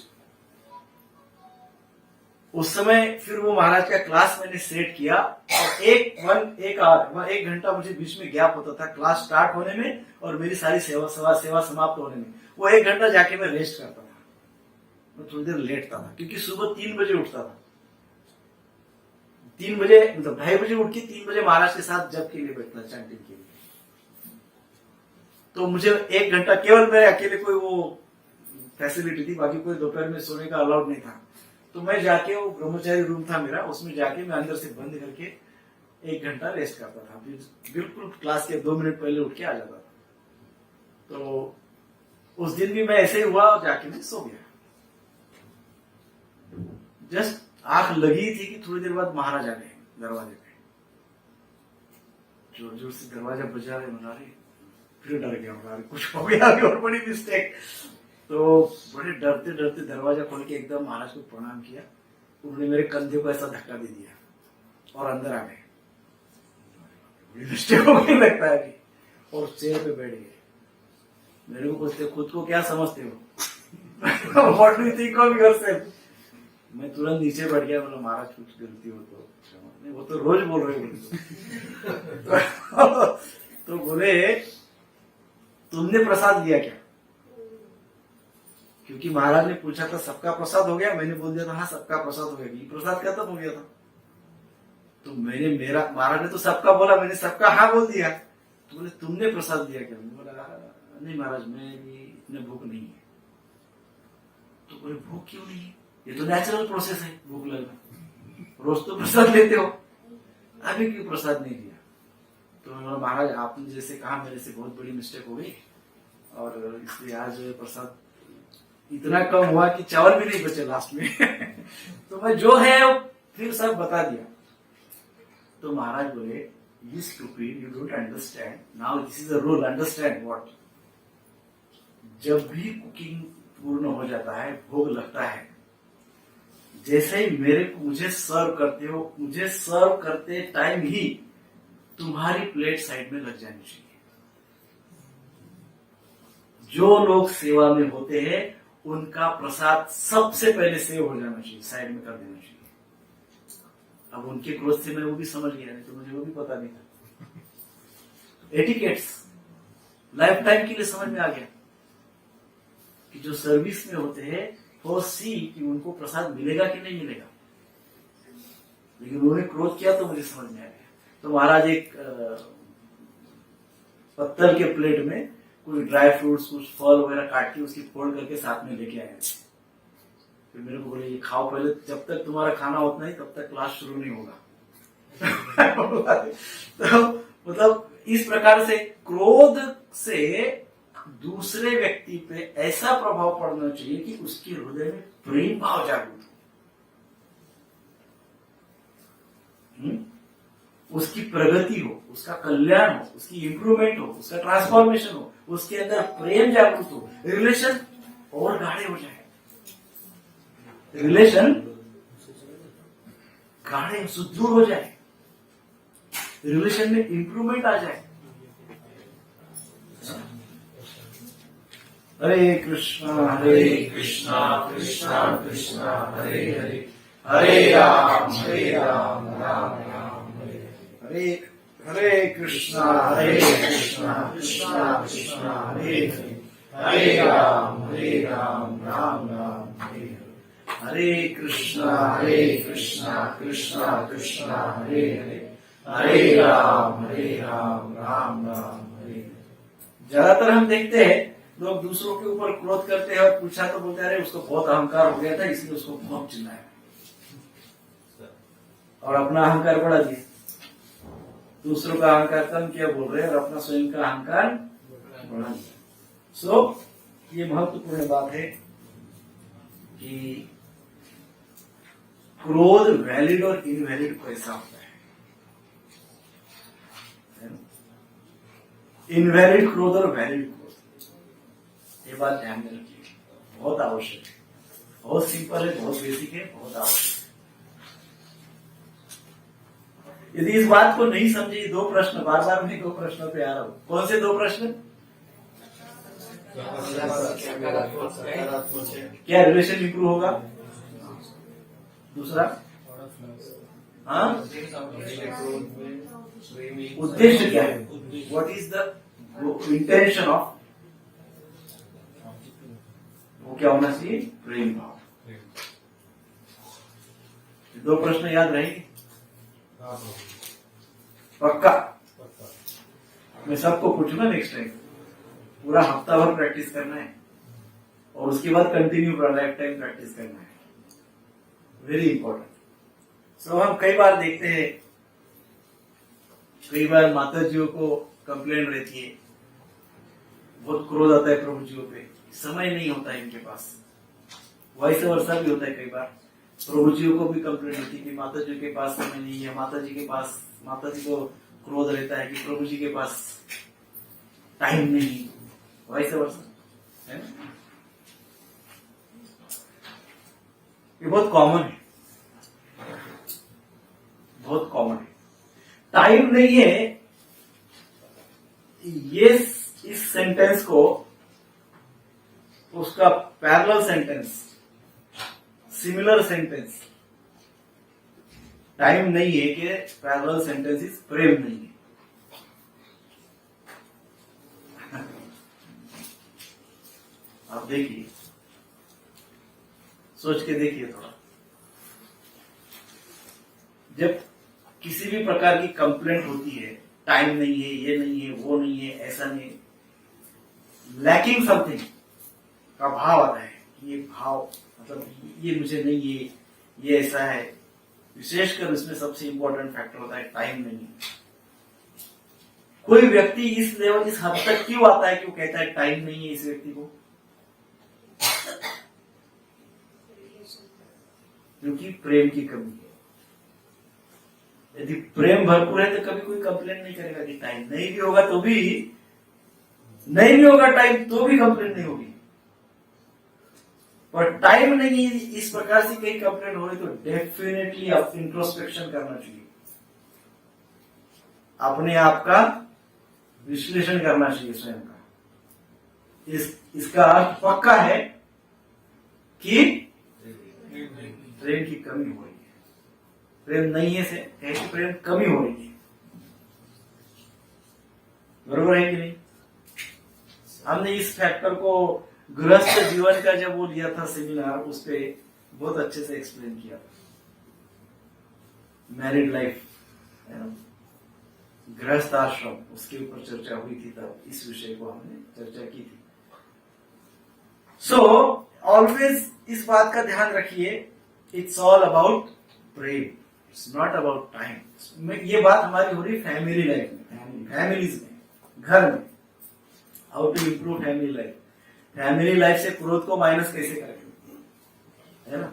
उस समय फिर वो महाराज का क्लास मैंने सेट किया, और एक घंटा मुझे बीच में गैप होता था क्लास स्टार्ट होने में और मेरी सारी सेवा समाप्त होने में। वो 1 घंटा जाके मैं रेस्ट करता था, मैं थोड़ी देर लेटता था, क्योंकि सुबह 3 बजे उठता था। 3 बजे मतलब 2:30 बजे उठ के 3 बजे महाराज के साथ जप के लिए बैठता, चैंटिंग के लिए। तो मुझे 1 घंटा केवल मेरे अकेले कोई वो फैसिलिटी थी, बाकी कोई दोपहर में सोने का अलाउड नहीं था। तो मैं जाके, वो ब्रह्मचारी रूम था मेरा, उसमें जाके मैं अंदर से बंद करके 1 घंटा रेस्ट करता था। बिल्कुल क्लास के 2 मिनट पहले उठ के आ जाता था। तो उस दिन भी मैं ऐसे ही हुआ और जाके मैं सो गया। जस्ट आंख लगी थी कि थोड़ी देर बाद महाराज आ गए दरवाजे पे, जोर जोर से दरवाजा बजा रहे, बना रहे। फिर डर गया, बना रहे कुछ हो गया और बड़ी मिस्टेक। तो बड़े डरते डरते दरवाजा खोल के एकदम महाराज को प्रणाम किया। उन्होंने मेरे कंधे को ऐसा धक्का दे दिया और अंदर आ गए। मिस्टेक हो गई लगता है अभी, और चेयर पे बैठ गए। मेरे को पूछते खुद को क्या समझते हो? What do you think of yourself? मैं तुरंत नीचे बैठ गया, बोला महाराज कुछ गलती हो तो क्षमा। नहीं, वो तो रोज बोल रहे हो। तो बोले तुमने प्रसाद लिया क्या? क्योंकि महाराज ने पूछा था सबका प्रसाद हो गया, मैंने बोल दिया था हाँ सबका प्रसाद हो गया, ये प्रसाद खत्म हो गया था। तो महाराज ने तो सबका बोला, मैंने सबका हाँ बोल दिया। तो बोले तुमने प्रसाद दिया क्या? मैंने बोला नहीं महाराज, मैं इतने भूख नहीं है। तो बोले भूख क्यों नहीं है? ये तो नेचुरल प्रोसेस है भूख लगना, रोज तो प्रसाद लेते हो, अभी क्यों प्रसाद नहीं दिया? तो मैं बोला महाराज आपने जैसे कहा मेरे से बहुत बड़ी मिस्टेक हो गई, और इसलिए आज प्रसाद इतना कम हुआ कि चावल भी नहीं बचे लास्ट में। तो मैं जो है वो फिर सब बता दिया। तो महाराज बोले you stupid, you don't understand, now this is a rule, understand what. जब भी कुकिंग पूर्ण हो जाता है, भोग लगता है, जैसे ही मुझे सर्व करते हो, मुझे सर्व करते टाइम ही तुम्हारी प्लेट साइड में लग जानी चाहिए। जो लोग सेवा में होते हैं उनका प्रसाद सबसे पहले सेव हो जाना चाहिए, साइड में कर देना चाहिए। अब उनके क्रोध से मैं वो भी समझ गया, नहीं तो मुझे वो भी पता नहीं था। एटिकेट्स लाइफ टाइम के लिए समझ में आ गया कि जो सर्विस में होते हैं वो सी कि उनको प्रसाद मिलेगा कि नहीं मिलेगा। लेकिन उन्होंने क्रोध किया तो मुझे समझ में आ गया। तो महाराज एक पत्तल के प्लेट में कुछ ड्राई फ्रूट्स, कुछ फल वगैरह काट के उसकी फोल्ड करके साथ में लेके आए। फिर मेरे को बोले ये खाओ पहले, जब तक तुम्हारा खाना होता नहीं तब तक क्लास शुरू नहीं होगा। तो मतलब इस प्रकार से क्रोध से दूसरे व्यक्ति पे ऐसा प्रभाव पड़ना चाहिए कि उसके हृदय में प्रेम भाव जागृत हो। उसकी प्रगति हो, उसका कल्याण हो, उसकी इंप्रूवमेंट हो, उसका ट्रांसफॉर्मेशन हो, उसके अंदर प्रेम जागृत हो, रिलेशन और गाढ़े हो जाए, रिलेशन गाढ़े सुदृढ़ हो जाए, रिलेशन में इंप्रूवमेंट आ जाए। हरे कृष्णा कृष्णा कृष्णा कृष्णा हरे हरे, हरे राम राम राम हरे हरे कृष्णा कृष्णा कृष्णा हरे हरे, हरे राम राम राम हरे हरे कृष्णा कृष्णा कृष्णा हरे हरे, हरे राम राम राम हरे। ज्यादातर हम देखते हैं लोग दूसरों के ऊपर क्रोध करते हैं और पूछा तो बोलते हैं अरे उसको बहुत अहंकार हो गया था इसलिए उसको बहुत चिल्लाया और अपना अहंकार बढ़ा दिया, दूसरों का अहंकार कम किया बोल रहे हैं और अपना स्वयं का अहंकार बढ़ा दिया। सो ये महत्वपूर्ण बात है कि क्रोध वैलिड और इनवैलिड कैसा होता है। इनवैलिड क्रोध और वैलिड क्रोध, ये बात ध्यान में रखिए, बहुत आवश्यक है, बहुत सिंपल है, बहुत बेसिक है, बहुत आवश्यक है। यदि इस बात को नहीं समझे, दो प्रश्न बार बार मैं दो प्रश्नों पे आ रहा हूं। कौन से दो प्रश्न? क्या रिलेशन इंप्रूव होगा? दूसरा, हाँ, उद्देश्य क्या है? What is the intention of, वो क्या होना चाहिए? प्रेम भाव। दो प्रश्न याद रहेंगे पक्का? मैं सबको पूछूंगा नेक्स्ट टाइम, पूरा हफ्ता भर प्रैक्टिस करना है और उसके बाद कंटिन्यू लाइफ टाइम प्रैक्टिस करना है, वेरी इंपॉर्टेंट। सो हम कई बार देखते हैं, कई बार माता जियों को कंप्लेंट रहती है, बहुत क्रोध आता है प्रभु जियों पे, समय नहीं होता है इनके पास, वैसे वर्षा भी होता है। कई बार प्रभु जियों को भी कंप्लेंट होती है कि माता जी के पास समय नहीं है, माता जी के पास, माता जी को क्रोध रहता है कि प्रभु जी के पास टाइम नहीं, वैसे वर्षा है ना? ये बहुत कॉमन है, बहुत कॉमन है। टाइम नहीं है, ये इस सेंटेंस को उसका parallel sentence, similar sentence, time नहीं है कि पैरेलल सेंटेंस इज प्रेम नहीं है। आप देखिए, सोच के देखिए थोड़ा, जब किसी भी प्रकार की कंप्लेंट होती है, टाइम नहीं है, ये नहीं है, वो नहीं है, ऐसा नहीं, लैकिंग समथिंग का भाव आता है कि ये भाव मतलब ये मुझे नहीं है, ये ऐसा है। विशेषकर इसमें सबसे इंपॉर्टेंट फैक्टर होता है टाइम नहीं है। कोई व्यक्ति इस लेवल, इस हद तक क्यों आता है, क्यों कहता है टाइम नहीं है इस व्यक्ति को? क्योंकि प्रेम की कमी है। यदि प्रेम भरपूर है तो कभी कोई कंप्लेन नहीं करेगा कि टाइम नहीं भी होगा तो भी, नहीं भी होगा टाइम तो भी कंप्लेन नहीं होगी। पर टाइम नहीं है, इस प्रकार से कहीं कंप्लेन हो रही तो डेफिनेटली आप इंट्रोस्पेक्शन करना चाहिए, अपने आप का विश्लेषण करना चाहिए स्वयं का। इसका अर्थ पक्का है कि प्रेम की कमी हो रही है, प्रेम नहीं है से कहीं प्रेम कमी हो रही है, बरोबर है कि नहीं? हमने इस फैक्टर को गृहस्थ जीवन का जब वो लिया था सेमिनार, उस पे बहुत अच्छे से एक्सप्लेन किया था। मैरिड लाइफ, गृहस्थ आश्रम, उसके ऊपर चर्चा हुई थी, तब इस विषय को हमने चर्चा की थी। सो ऑलवेज इस बात का ध्यान रखिए, it's all about Prem, it's not about time. ये बात हमारी हो रही फैमिली लाइफ में, फैमिलीज में, घर में, how to improve family life. Family life से क्रोध को माइनस कैसे करें, है ना?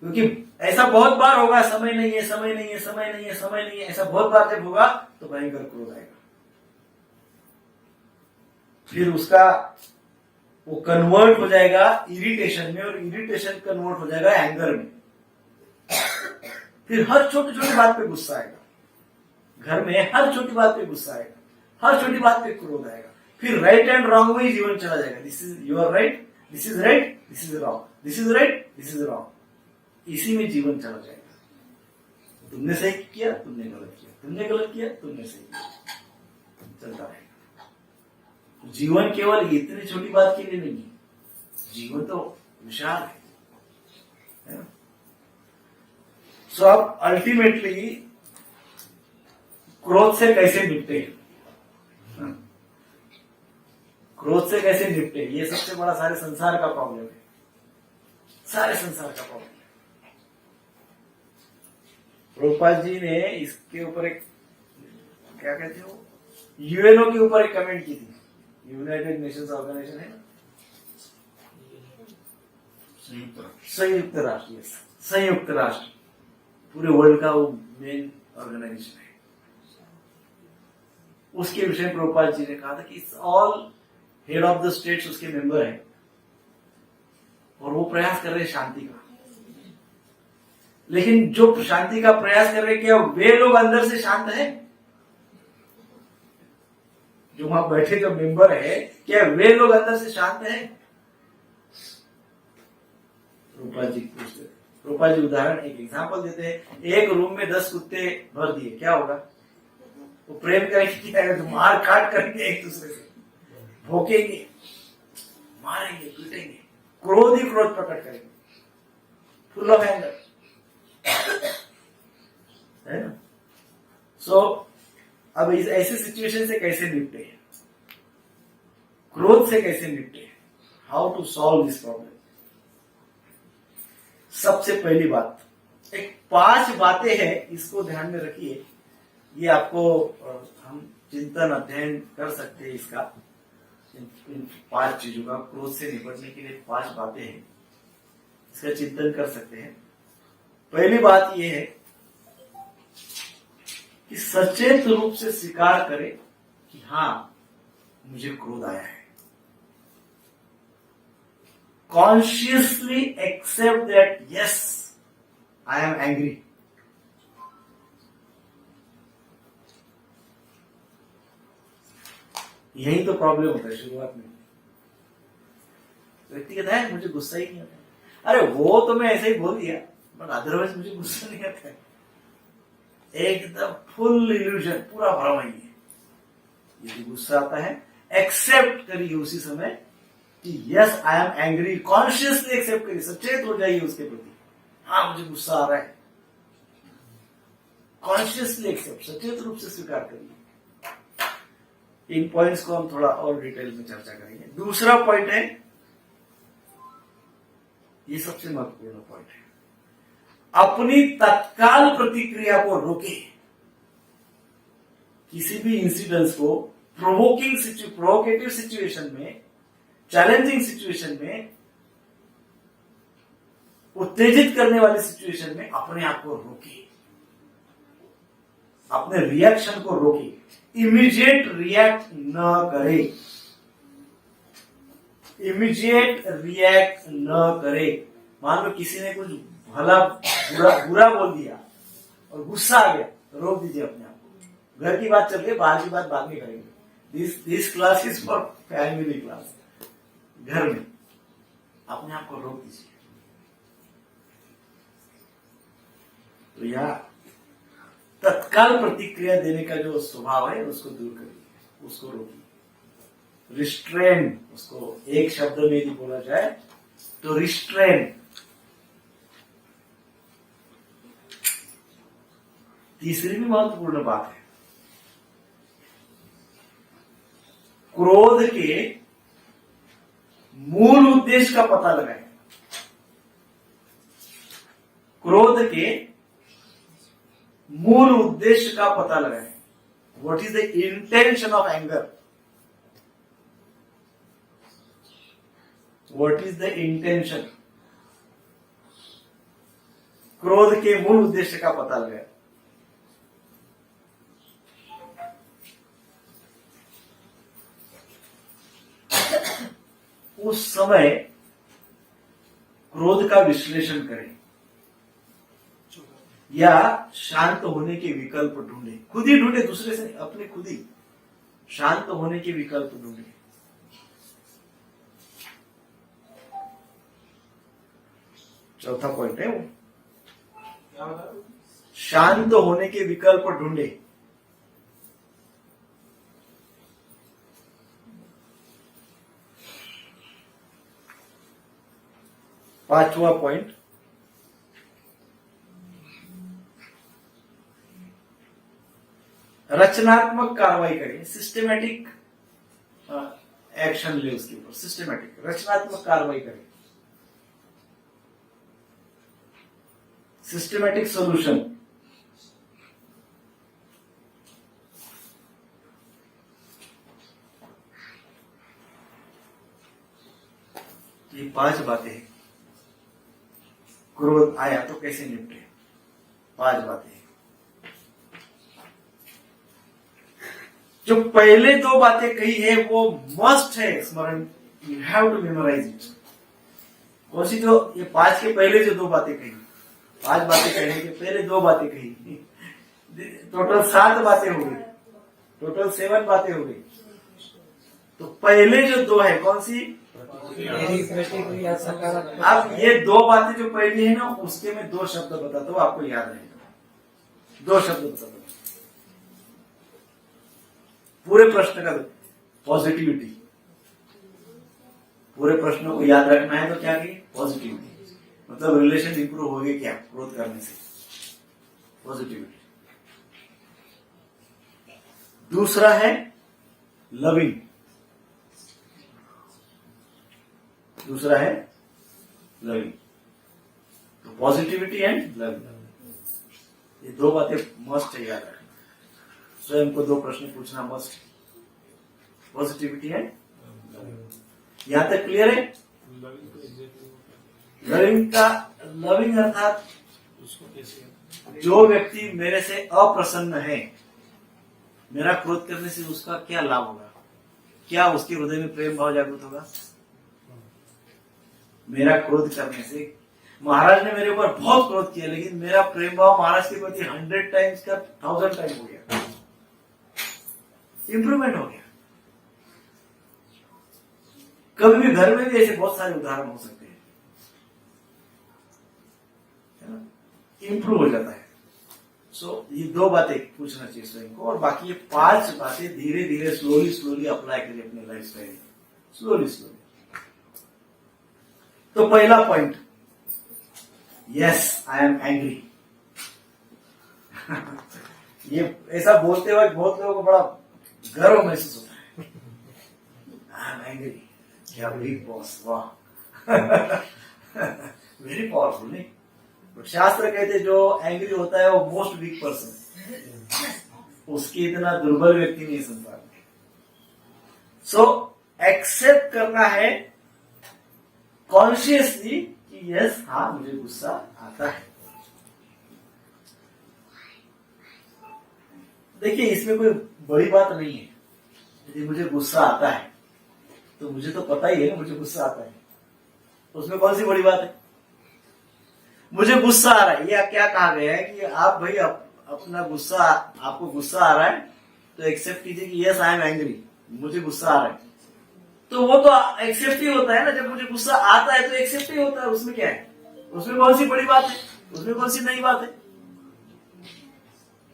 क्योंकि ऐसा बहुत बार होगा, समय नहीं है, समय नहीं है, समय नहीं है, समय नहीं है, ऐसा बहुत बार जब होगा तो भयंकर क्रोध आएगा। फिर उसका वो कन्वर्ट हो जाएगा इरिटेशन में, और इरिटेशन कन्वर्ट हो जाएगा एंगर में। फिर हर छोटी छोटी बात पे गुस्सा आएगा, घर में हर छोटी बात पे गुस्सा आएगा, हर छोटी बात पे क्रोध आएगा। फिर राइट एंड रॉन्ग में ही जीवन चला जाएगा। This is your right, this is right, this is wrong, this is right, this is wrong, इसी में जीवन चला जाएगा। तुमने सही किया, तुमने गलत किया, तुमने गलत किया, तुमने सही किया, चलता रहेगा। जीवन केवल इतनी छोटी बात के लिए नहीं है, जीवन तो विशाल है ना। सो अब अल्टीमेटली क्रोध से कैसे निपटे, क्रोध से कैसे निपटे, ये सबसे बड़ा सारे संसार का प्रॉब्लम है, सारे संसार का प्रॉब्लम है। प्रभुपाद जी ने इसके ऊपर एक, क्या कहते हो, यूएनओ के ऊपर एक कमेंट की थी। यूनाइटेड नेशंस ऑर्गेनाइजेशन है ना, संयुक्त राष्ट्र, संयुक्त राष्ट्र पूरे वर्ल्ड का वो मेन ऑर्गेनाइजेशन है। उसके विषय में प्रभुपाद जी ने कहा था कि all head of the states उसके मेंबर हैं और वो प्रयास कर रहे हैं शांति का। लेकिन जो शांति का प्रयास कर रहे हैं, क्या वे लोग अंदर से शांत है? जो वहां बैठे जो मेंबर है, क्या वे लोग अंदर से शांत है? रूपा जी पूछते, रूपा जी उदाहरण एक एग्जांपल देते हैं। एक रूम में 10 कुत्ते भर दिए, क्या होगा? वो प्रेम करेंगे, तो मार काट करेंगे, एक दूसरे से भोंकेंगे, मारेंगे, पीटेंगे, क्रोध ही क्रोध प्रकट करेंगे, फुल ऑफ एंगर, है ना। सो अब इस ऐसे सिचुएशन से कैसे निपटे, क्रोध से कैसे निपटे, how to solve this problem. सबसे पहली बात, एक 5 बातें हैं, इसको ध्यान में रखिए। ये आपको हम चिंतन अध्ययन कर सकते हैं इसका, इन 5 चीजों का, क्रोध से निपटने के लिए 5 बातें हैं, इसका चिंतन कर सकते हैं। पहली बात यह है कि सचेत रूप से स्वीकार करें कि हाँ, मुझे क्रोध आया है। Consciously accept that yes, I am angry. यही तो प्रॉब्लम होता है शुरुआत में। व्यक्ति कहता है मुझे गुस्सा ही नहीं आता। अरे वो तो मैं ऐसे ही बोल दिया, बट अदरवाइज मुझे गुस्सा नहीं आता है। एकदम फुल इल्यूजन, पूरा भ्रम ही है। यदि गुस्सा आता है, एक्सेप्ट करिए उसी समय कि yes I am angry. Consciously accept करिए, सचेत हो जाइए उसके प्रति, हाँ मुझे गुस्सा आ रहा है। कॉन्शियसली एक्सेप्ट, सचेत रूप से स्वीकार करिए। इन पॉइंट्स को हम थोड़ा और डिटेल में चर्चा करेंगे। दूसरा पॉइंट है, ये सबसे महत्वपूर्ण पॉइंट है, अपनी तत्काल प्रतिक्रिया को रोके। किसी भी इंसिडेंस को प्रोवोकेटिव सिचुएशन में, चैलेंजिंग सिचुएशन में, उत्तेजित करने वाली सिचुएशन में अपने आप को रोके, अपने रिएक्शन को रोके। इमीडिएट रिएक्ट न करे, इमीडिएट रिएक्ट न करे। मान लो किसी ने कुछ भला बुरा बोल दिया और गुस्सा आ गया, तो रोक दीजिए अपने आप को। घर की बात चल रही है, बाहर की बात बाद में करेंगे। This class is for family class. घर में अपने आप को रोक दीजिए। तो यह तत्काल प्रतिक्रिया देने का जो स्वभाव है उसको दूर करिए, उसको रोकिए। रिस्ट्रेन, उसको एक शब्द में यदि बोला जाए तो रिस्ट्रेन। तीसरी भी महत्वपूर्ण बात है, क्रोध के मूल उद्देश्य का पता लगाएं। क्रोध के मूल उद्देश्य का पता लगाएं। What is the intention of anger? What is the intention? क्रोध के मूल उद्देश्य का पता लगाया। उस समय क्रोध का विश्लेषण करें या शांत होने के विकल्प ढूंढे, खुद ही ढूंढे, दूसरे से अपने खुद ही शांत होने के विकल्प ढूंढे। चौथा पॉइंट है वो, शांत होने के विकल्प ढूंढे। पांचवा पॉइंट, रचनात्मक कार्रवाई करें, सिस्टमेटिक एक्शन ले उसके ऊपर, सिस्टमेटिक रचनात्मक कार्रवाई करें, सिस्टमेटिक सॉल्यूशन। ये 5 बातें हैं। क्रोध आया तो कैसे निपटे, 5 बातें। जो पहले 2 बातें कही है वो मस्ट है स्मरण, you have to memorise it. कौन सी? जो ये 5 के पहले जो 2 बातें कही, 5 बातें कहने के पहले 2 बातें कही, टोटल 7 बातें हो गई, टोटल 7 बातें हो गई। तो पहले जो 2 है कौन सी? मेरी प्रतिक्रिया सकारात्मक। अब ये 2 बातें जो पहली है ना, उसके मैं 2 शब्द बताता हूं, आपको याद रहेगा। 2 शब्द बताता हूं पूरे प्रश्न का। पॉजिटिविटी, पूरे प्रश्न को याद रखना है तो क्या की? पॉजिटिविटी, मतलब रिलेशन इंप्रूव हो गए क्या क्रोध करने से? पॉजिटिविटी। दूसरा है लविंग, दूसरा है लविंग। तो पॉजिटिविटी एंड लविंग, ये 2 बातें मस्ट है याद रखना। स्वयं को 2 प्रश्न पूछना मस्ट, पॉजिटिविटी एंड लविंग। यहां तक क्लियर है? लविंग अर्थात जो व्यक्ति मेरे से अप्रसन्न है, मेरा क्रोध करने से उसका क्या लाभ होगा, क्या उसके हृदय में प्रेम भाव जागृत होगा? मेरा क्रोध करने से, महाराज ने मेरे ऊपर बहुत क्रोध किया लेकिन मेरा प्रेम भाव महाराज के प्रति 100 टाइम्स का 1000 टाइम हो गया, इंप्रूवमेंट हो गया। कभी भी घर में भी ऐसे बहुत सारे उदाहरण हो सकते हैं, इंप्रूव हो जाता है। सो ये 2 बातें पूछना चाहिए स्वयं को, और बाकी ये 5 बातें धीरे धीरे स्लोली अप्लाई करिए अपने लाइफ स्टाइल, स्लोली। तो पहला point, yes I am angry. ये ऐसा बोलते वक्त बहुत लोगों को बड़ा गर्व महसूस होता है, आई एम एंग्री, क्या बिग बॉस, वाह। वेरी पावरफुल, नहीं? बट शास्त्र कहते जो एंग्री होता है वो मोस्ट वीक पर्सन, उसकी इतना दुर्बल व्यक्ति नहीं संसार में। सो एक्सेप्ट करना है कॉन्शियसली कि यस, हाँ मुझे गुस्सा आता है। देखिए इसमें कोई बड़ी बात नहीं है, यदि मुझे गुस्सा आता है तो मुझे तो पता ही है ना मुझे गुस्सा आता है, उसमें कौन सी बड़ी बात है? मुझे गुस्सा आ रहा है, या क्या कहा गया है कि आप भाई अपना गुस्सा, आपको गुस्सा आ रहा है तो एक्सेप्ट कीजिए कि यस आई एम एंग्री, मुझे गुस्सा आ रहा है। तो वो तो एक्सेप्ट ही होता है ना, जब मुझे गुस्सा आता है तो एक्सेप्ट ही होता है, उसमें क्या है? उसमें कौन सी बड़ी बात है, उसमें कौन सी नई बात है?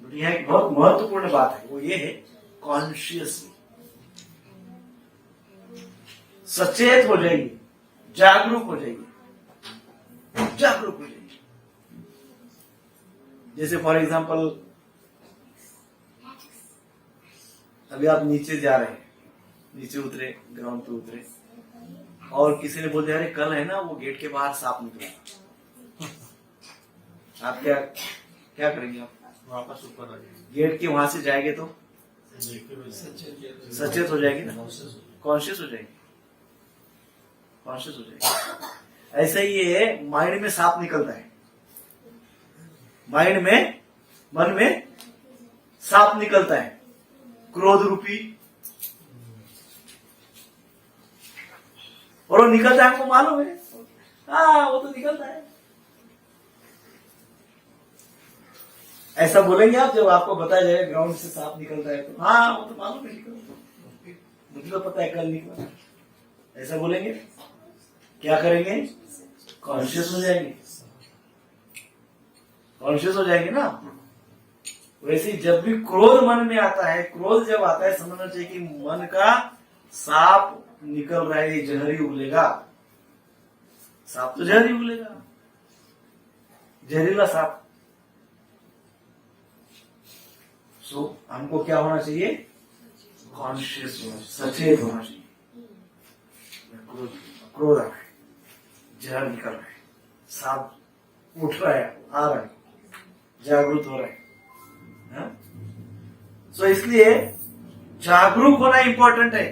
यह एक बहुत महत्वपूर्ण बात है, वो ये है कॉन्शियसली सचेत हो जाइए, जागरूक हो जाइए, जागरूक हो जाइए। जैसे फॉर एग्जांपल अभी आप नीचे जा रहे हैं, नीचे उतरे, ग्राउंड पे उतरे, और किसी ने बोल दिया अरे कल है ना वो गेट के बाहर सांप निकला, आप क्या करेंगे? आप वापस ऊपर आ जाएंगे, गेट के वहां से जाएंगे तो सचेत हो जाएगी ना, कॉन्शियस हो जाएगी, कॉन्शियस हो जाएगी। ऐसा ही ये माइंड में सांप निकलता है, माइंड में, मन में सांप निकलता है, क्रोध रूपी, और वो निकलता है, हमको मालूम है, हाँ वो तो निकलता है। ऐसा बोलेंगे आप जब आपको बताया जाएगा ग्राउंड से सांप निकलता है तो हाँ वो तो मालूम है निकलता है, मुझे तो पता है कल निकला। ऐसा बोलेंगे, क्या करेंगे? कॉन्शियस हो जाएंगे, कॉन्शियस हो जाएंगे ना। वैसे जब भी क्रोध मन में आता है, क्रोध जब आता है, समझना चाहिए कि मन का सांप निकल रहा है, ये जहरी उगलेगा। सांप तो जहरी उगलेगा, जहरीला सांप। सो हमको क्या होना चाहिए? कॉन्शियस होना चाहिए, सचेत होना चाहिए। क्रोध आ रहा है, जहर निकल रहा है, सांप उठ रहा है, आ रहा है, जागरूक हो रहा है। सो इसलिए जागरूक होना इंपॉर्टेंट है,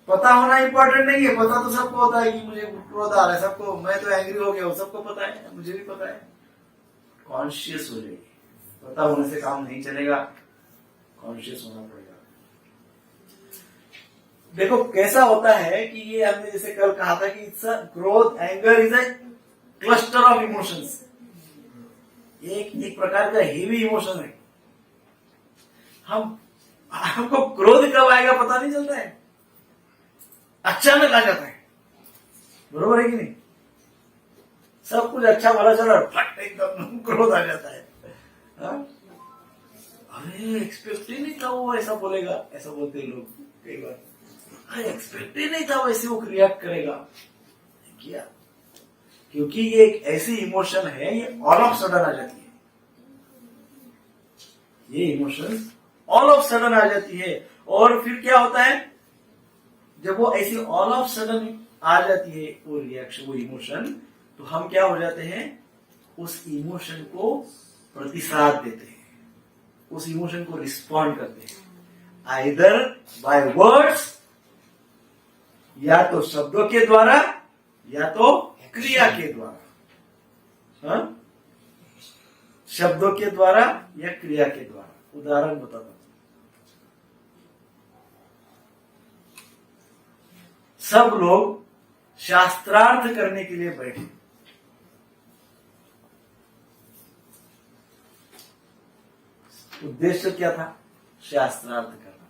पता होना इंपॉर्टेंट नहीं है। पता तो सबको होता है कि मुझे क्रोध आ रहा है, सबको, मैं तो एंग्री हो गया हूं, सबको पता है, मुझे भी पता है। कॉन्शियस हो जाइए, पता होने से काम नहीं चलेगा, कॉन्शियस होना पड़ेगा। देखो कैसा होता है कि ये हमने जैसे कल कहा था कि क्रोध, anger is a cluster of emotions, एक प्रकार का हेवी इमोशन है। हमको क्रोध कब आएगा पता नहीं चलता है, अचानक आ जाता है, बरोबर है कि नहीं? सब कुछ अच्छा भला चल रहा है, फट एकदम क्रोध आ जाता है। हाँ? अरे एक्सपेक्ट ही नहीं था वो ऐसा बोलेगा, ऐसा बोलते हैं लोग कई बार। अरे एक्सपेक्ट ही नहीं था वैसे वो रिएक्ट करेगा, किया। क्योंकि ये एक ऐसी इमोशन है, ये ऑल ऑफ सडन आ जाती है। ये इमोशंस ऑल ऑफ सडन आ जाती है। और फिर क्या होता है, जब वो ऐसी ऑल ऑफ सडन आ जाती है वो रिएक्शन, वो इमोशन, तो हम क्या हो जाते हैं, उस इमोशन को प्रतिसाद देते हैं, उस इमोशन को रिस्पॉन्ड करते हैं, आइदर बाय वर्ड्स, या तो शब्दों के द्वारा, या तो क्रिया के द्वारा। हाँ? शब्दों के द्वारा या क्रिया के द्वारा। उदाहरण बताता हूं। सब लोग शास्त्रार्थ करने के लिए बैठे, उद्देश्य क्या था? शास्त्रार्थ करना।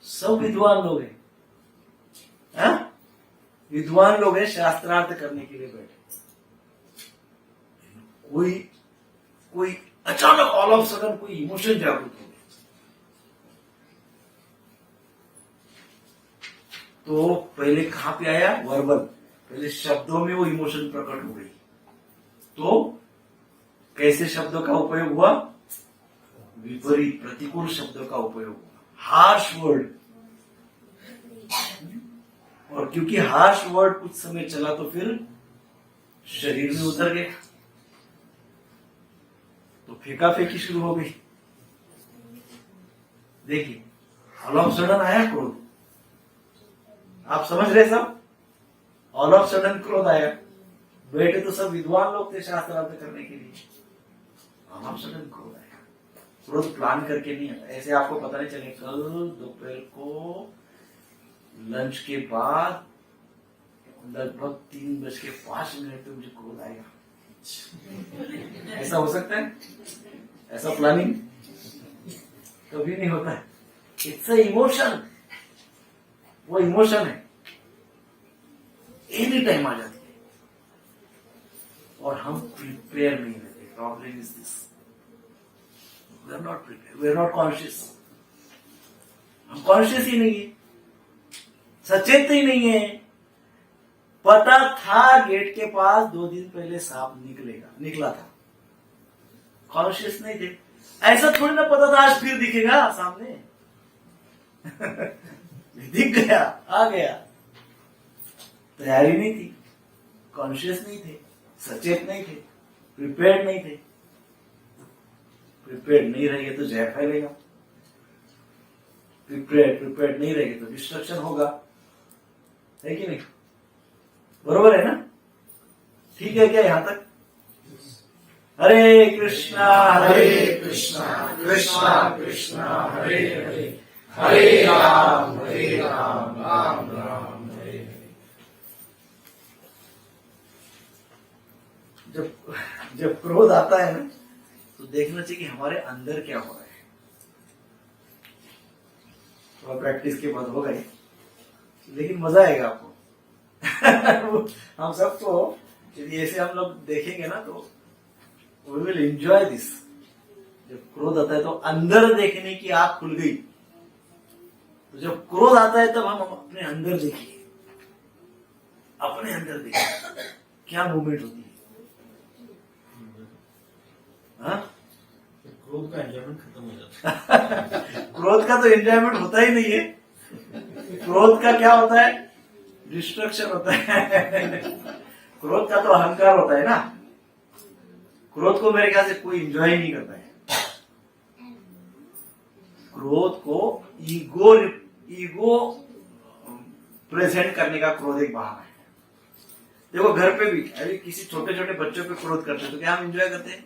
सब विद्वान लोग हैं, हाँ? विद्वान लोग हैं, शास्त्रार्थ करने के लिए बैठे। कोई अचानक ऑल ऑफ सडन कोई इमोशन जागृत हो गया, तो पहले कहां पे आया? वर्बल, पहले शब्दों में वो इमोशन प्रकट हो गई। तो कैसे शब्दों का उपयोग हुआ? विपरीत, प्रतिकूल शब्दों का उपयोग हुआ, हार्श वर्ड। और क्योंकि हार्श वर्ड कुछ समय चला तो फिर शरीर में उतर गया, तो फेंका फेंकी शुरू हो गई। देखिए, ऑल ऑफ सडन आया क्रोध, आप समझ रहे सब? ऑल ऑफ सडन क्रोध आया, बैठे तो सब विद्वान लोग थे शास्त्रार्थ करने के लिए, ऑल ऑफ सडन क्रोध आया। क्रोध प्लान करके नहीं आता, ऐसे आपको पता नहीं चले कल दोपहर को लंच के बाद लगभग 3:05 पे मुझे क्रोध आएगा, ऐसा हो सकता है? ऐसा प्लानिंग कभी नहीं होता है। इट्स अ इमोशन, वो इमोशन है, एनी टाइम आ जाती है और हम प्रिपेयर नहीं रहते। Problem is this, we are not prepare, we are not conscious. हम कॉन्शियस ही नहीं है, सचेत ही नहीं है। पता था गेट के पास 2 दिन पहले सांप निकला था, कॉन्शियस नहीं थे। ऐसा थोड़ी ना पता था आज फिर दिखेगा सामने। दिख गया, आ गया, तैयारी नहीं थी, कॉन्शियस नहीं थे, सचेत नहीं थे, प्रिपेयर्ड नहीं थे। प्रिपेयर्ड नहीं रहेंगे तो जय फैलेगा, प्रिपेयर्ड नहीं रहेंगे तो डिस्ट्रक्शन होगा, है कि नहीं? बरोबर है ना? ठीक है क्या यहां तक? हरे कृष्णा कृष्णा कृष्णा कृष्णा हरे हरे हरे राम राम राम हरे हरे। जब क्रोध आता है ना, तो देखना चाहिए कि हमारे अंदर क्या हो रहा है। थोड़ा प्रैक्टिस के बाद होगा ही, लेकिन मजा आएगा आपको। हम सबको यदि ऐसे हम लोग देखेंगे ना, तो वी विल एंजॉय दिस। जब क्रोध आता है तो अंदर देखने की आंख खुल गई। तो जब क्रोध आता है तब हम अपने अंदर देखिए, अपने अंदर देखिए क्या मूवमेंट होती है। हाँ? क्रोध का एंजॉयमेंट खत्म हो जाता है। क्रोध का तो एंजॉयमेंट होता ही नहीं है। क्रोध का क्या होता है? डिस्ट्रक्शन होता है। क्रोध का तो अहंकार होता है ना। क्रोध को मेरे ख्याल से कोई एंजॉय ही नहीं करता है। क्रोध को ईगो प्रेजेंट करने का क्रोध एक बहाना है। देखो घर पे भी अभी किसी छोटे छोटे बच्चों पे क्रोध करते हैं तो क्या हम एंजॉय करते हैं?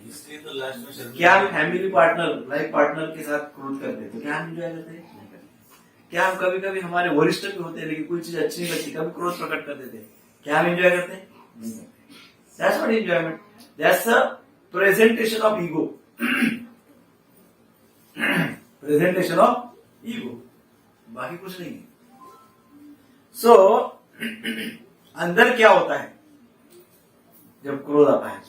इसलिए तो लास्ट में शर्मिंदा क्या हम फैमिली पार्टनर, लाइफ पार्टनर के साथ क्रोध करते हैं तो क्या हम एंजॉय करते हैं? नहीं करते। क्या हम कभी कभी हमारे वरिष्ठ भी होते हैं लेकिन कोई चीज अच्छी नहीं लगती, कभी क्रोध प्रकट कर देते हैं, क्या हम एंजॉय करते हैं? नहीं करते। That's not enjoyment. That's a presentation of ego. Presentation of ego, बाकी कुछ नहीं है। सो अंदर क्या होता है जब क्रोध आता है?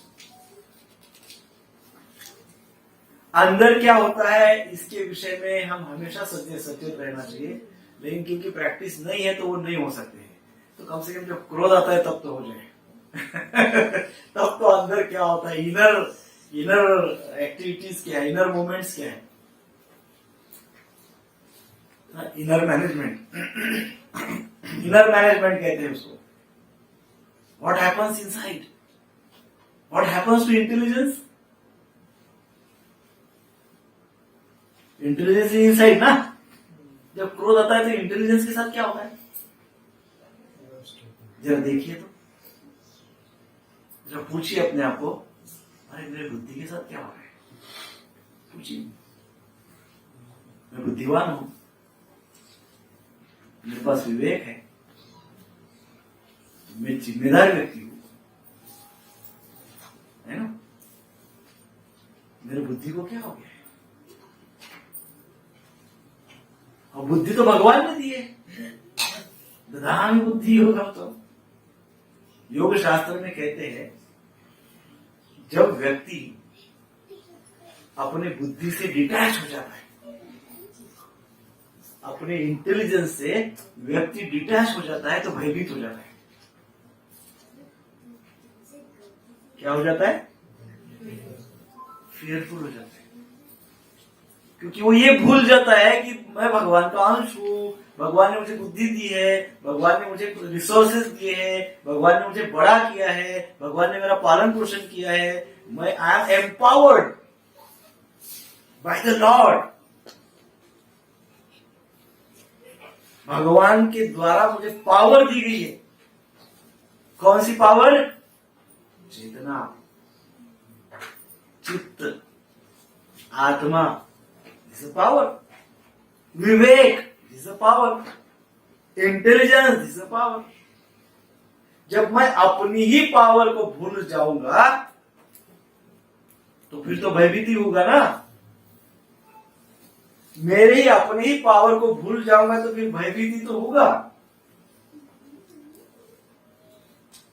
अंदर क्या होता है इसके विषय में हम हमेशा सचेत रहना चाहिए, लेकिन क्योंकि प्रैक्टिस नहीं है तो वो नहीं हो सकते हैं। तो कम से कम जब क्रोध आता है तब तो हो जाए। तब तो अंदर क्या होता है, इनर एक्टिविटीज क्या है, इनर मूवमेंट्स क्या है, इनर मैनेजमेंट। इनर मैनेजमेंट कहते हैं उसको। What happens inside, what happens to intelligence. Intelligence inside ना। जब क्रोध आता है तो इंटेलिजेंस के साथ क्या होता है जरा देखिए तो, जरा पूछिए अपने आप को, अरे मेरे बुद्धि के साथ क्या हो रहा है? पूछिए, मैं बुद्धिवान हूं, मेरे पास विवेक है, मैं जिम्मेदार व्यक्ति हूं, है ना? मेरी बुद्धि को क्या हो गया है? और बुद्धि तो भगवान ने दी है। दधामी बुद्धि होगा। तो योग शास्त्र में कहते हैं जब व्यक्ति अपने बुद्धि से डिटैच हो जाता है, अपने इंटेलिजेंस से व्यक्ति डिटैच हो जाता है तो भयभीत हो जाता है। क्या हो जाता है? फियरफुल हो जाता है, क्योंकि वो ये भूल जाता है कि मैं भगवान का अंश हूं, भगवान ने मुझे बुद्धि दी है, भगवान ने मुझे रिसोर्सेज दिए हैं, भगवान ने मुझे बड़ा किया है, भगवान ने मेरा पालन पोषण किया है, मैं I am empowered by the Lord. भगवान के द्वारा मुझे पावर दी गई है। कौन सी पावर? चेतना, चित्त, आत्मा, this is power. Vivek, this is power. Intelligence, this is power. जब मैं अपनी ही पावर को भूल जाऊंगा तो फिर तो भयभीति होगा ना। मेरे ही अपनी ही पावर को भूल जाऊंगा तो फिर भयभीति तो होगा,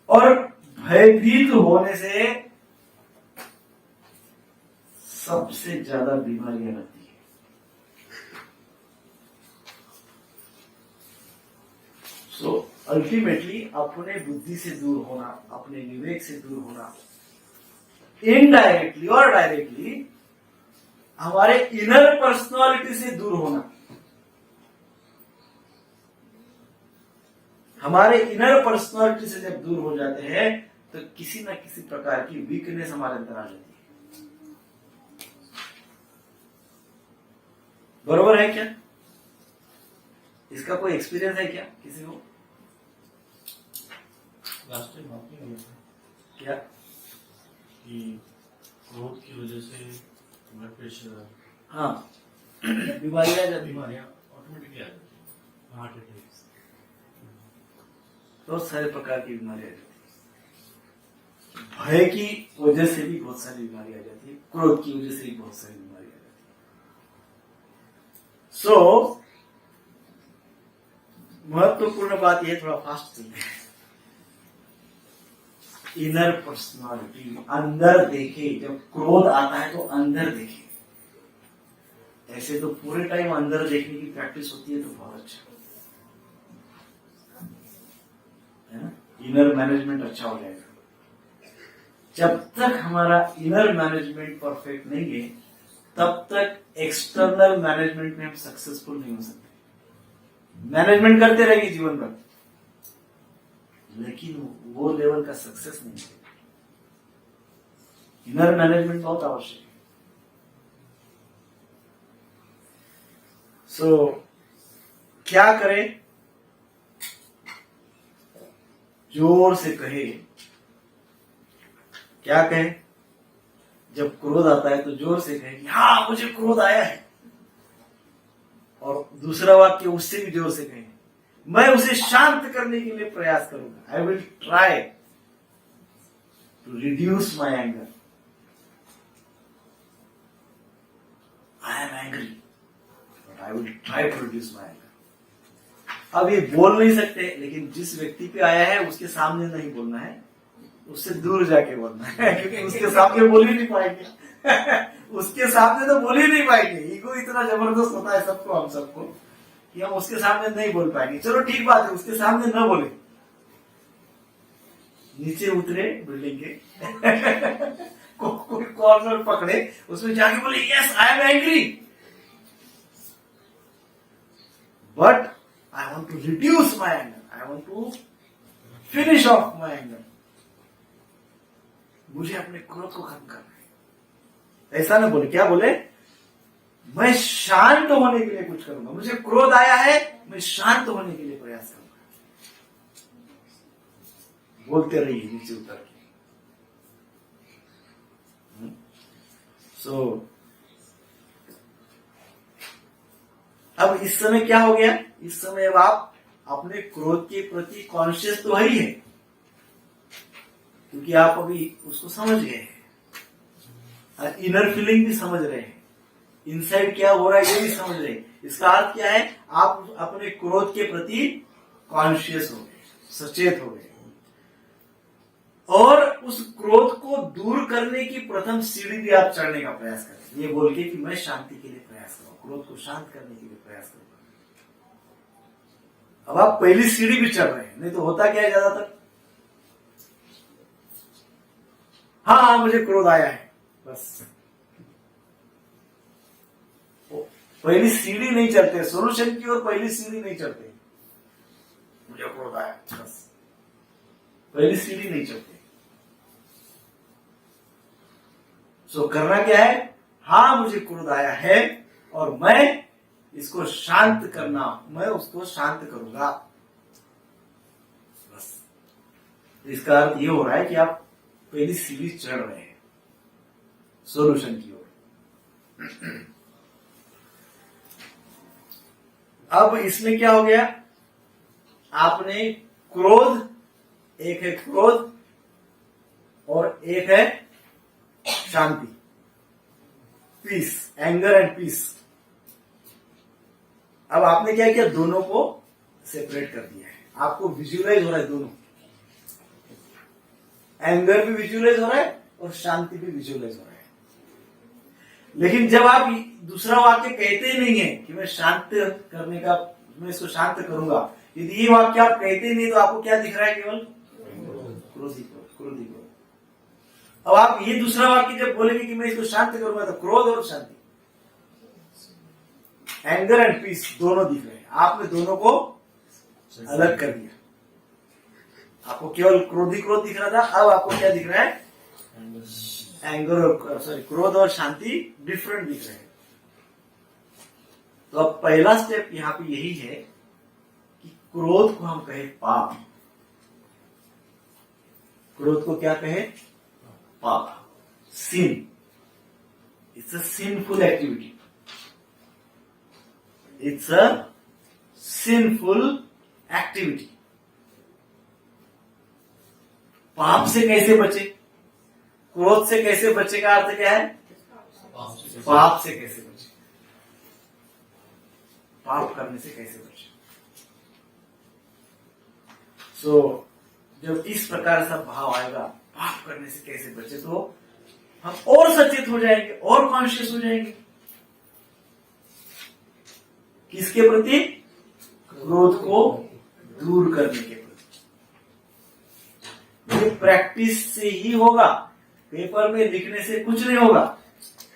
और भयभीत होने से सबसे ज्यादा बीमारियां लगती है। सो अल्टीमेटली अपने बुद्धि से दूर होना, अपने विवेक से दूर होना, इनडायरेक्टली और डायरेक्टली हमारे इनर पर्सनालिटी से दूर होना। हमारे इनर पर्सनालिटी से जब दूर हो जाते हैं तो किसी ना किसी प्रकार की वीकनेस हमारे अंदर आ जाती है। बरोबर है क्या? इसका कोई एक्सपीरियंस है क्या किसी को? लास्ट टाइम बात नहीं हुई थी क्या? कि क्रोध की वजह से ब्लड प्रेशर, हाँ, बीमारी आ जाती है, बीमारियां ऑटोमेटिकली आ जाती है, हार्ट अटैक। बहुत सारे प्रकार की बीमारी आ जाती है। भय की वजह से भी बहुत सारी बीमारी आ जाती है, क्रोध की वजह से भी बहुत सारी बीमारी आ जाती है। सो महत्वपूर्ण बात यह, थोड़ा फास्ट चलते हैं। इनर पर्सनालिटी, अंदर देखे। जब क्रोध आता है तो अंदर देखे। ऐसे तो पूरे टाइम अंदर देखने की प्रैक्टिस होती है तो बहुत अच्छा है ना, इनर मैनेजमेंट अच्छा हो जाएगा। जब तक हमारा इनर मैनेजमेंट परफेक्ट नहीं है तब तक एक्सटर्नल मैनेजमेंट में हम सक्सेसफुल नहीं हो सकते। मैनेजमेंट करते रहेंगे जीवन भर, लेकिन वो लेवल का सक्सेस नहीं है। इनर मैनेजमेंट बहुत आवश्यक है। सो क्या करें? जोर से कहे। क्या कहें? जब क्रोध आता है तो जोर से कहे कि हाँ मुझे क्रोध आया है, और दूसरा वाक्य उससे भी जोर से कहें, मैं उसे शांत करने के लिए प्रयास करूंगा। I will try to reduce my anger. I am angry but I will try to reduce my anger. अब ये बोल नहीं सकते, लेकिन जिस व्यक्ति पे आया है उसके सामने नहीं बोलना है, उससे दूर जाके बोलना है, क्योंकि उसके सामने बोल ही नहीं पाएंगे। उसके सामने तो बोल ही नहीं पाएंगे। ईगो इतना जबरदस्त होता है सबको, हम सबको, कि हम उसके सामने नहीं बोल पाएंगे। चलो ठीक बात है, उसके सामने न बोले, नीचे उतरे बिल्डिंग के कोई कॉर्नर पकड़े, उसमें जाके बोले yes I am angry but I want to reduce my anger, I want to finish off my anger. मुझे अपने क्रोध को खत्म करना है। ऐसा ना बोले, क्या बोले? मैं शांत होने के लिए कुछ करूंगा। मुझे क्रोध आया है, मैं शांत होने के लिए प्रयास करूंगा। बोलते रहिए नीचे उतर के। सो अब इस समय क्या हो गया? इस समय अब आप अपने क्रोध के प्रति कॉन्शियस तो है ही है, क्योंकि आप अभी उसको समझ गए हैं, इनर फीलिंग भी समझ रहे हैं, इनसाइड क्या हो रहा है ये भी समझ रहे हैं। इसका अर्थ क्या है? आप अपने क्रोध के प्रति कॉन्शियस हो गए, सचेत हो गए, और उस क्रोध को दूर करने की प्रथम सीढ़ी भी आप चढ़ने का प्रयास करें, ये बोल के कि मैं शांति के लिए प्रयास करूं, क्रोध को शांत करने के लिए प्रयास करूंगा। अब आप पहली सीढ़ी भी चढ़ रहे हैं। नहीं तो होता क्या है ज्यादातर, हाँ मुझे क्रोध आया है, बस पहली सीढ़ी नहीं चढ़ते, सोल्यूशन की ओर पहली सीढ़ी नहीं चढ़ते। मुझे क्रोध आया, बस पहली सीढ़ी नहीं चढ़ते। सो करना क्या है? हाँ मुझे क्रोध आया है और मैं इसको शांत करना, मैं उसको शांत करूंगा, बस। इसका अर्थ ये हो रहा है कि आप पहली सीढ़ी चढ़ रहे हैं सॉल्यूशन की ओर। अब इसमें क्या हो गया? आपने क्रोध, एक है क्रोध और एक है शांति, पीस, एंगर एंड पीस। अब आपने क्या किया? दोनों को सेपरेट कर दिया है। आपको विजुअलाइज हो रहा है दोनों, एंगर भी विजुअलाइज हो रहा है और शांति भी विजुअलाइज हो रहा है। लेकिन जब आप दूसरा वाक्य कहते नहीं है कि मैं शांत करने का, मैं इसको शांत करूंगा, यदि ये वाक्य आप कहते नहीं तो आपको क्या दिख रहा है? केवल क्रोधी क्रोध, क्रोधी क्रोध। अब आप ये दूसरा वाक्य जब बोलेंगे कि मैं इसको शांत करूंगा, तो क्रोध और शांति, एंगर एंड पीस दोनों दिख रहे हैं। आपने दोनों को अलग कर दिया। आपको केवल क्रोधी क्रोध दिख रहा था, अब आपको क्या दिख रहा है? एंगर और क्रोध और शांति डिफरेंट दिख रहे हैं। तो अब पहला स्टेप यहां पे यही है कि क्रोध को हम कहे पाप। क्रोध को क्या कहे? पाप, sin. It's a sinful activity, it's a sinful activity. पाप से कैसे बचे, क्रोध से कैसे बचे का अर्थ क्या है? पाप से कैसे बचे, पाप करने से कैसे बचे। सो जब इस प्रकार का भाव आएगा, पाप करने से कैसे बचे, तो हम और सचेत हो जाएंगे और कॉन्शियस हो जाएंगे। किसके प्रति? क्रोध को दूर करने के प्रति। ये प्रैक्टिस से ही होगा, पेपर में लिखने से कुछ नहीं होगा।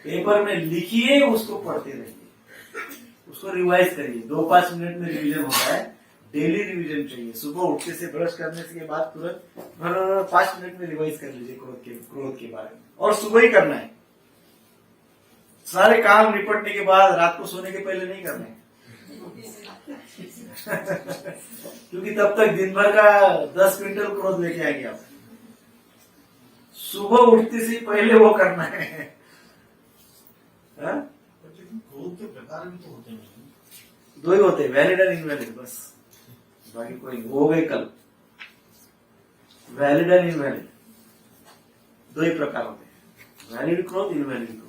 पेपर में लिखिए, उसको पढ़ते रहिए, उसको रिवाइज करिए। 2-5 मिनट में रिवीजन होता है, डेली रिवीजन चाहिए। सुबह उठने से ब्रश करने के बाद तुरंत 5 मिनट में रिवाइज कर लीजिए क्रोध के बारे में, और सुबह ही करना है। सारे काम निपटने के बाद, रात को सोने के पहले नहीं करना है क्योंकि तब तक दिन भर का 10 क्विंटल क्रोध लेके आएंगे आप। सुबह उठते से पहले वो करना है। लेकिन क्रोध के प्रकार भी तो होते हैं। 2 ही होते हैं, वैलिड और इनवैलिड, बस, बाकी कोई नहीं। वो गए कल, वैलिड और इनवैलिड 2 ही प्रकार होते हैं, वैलिड क्रोध, इनवैलिड क्रोध।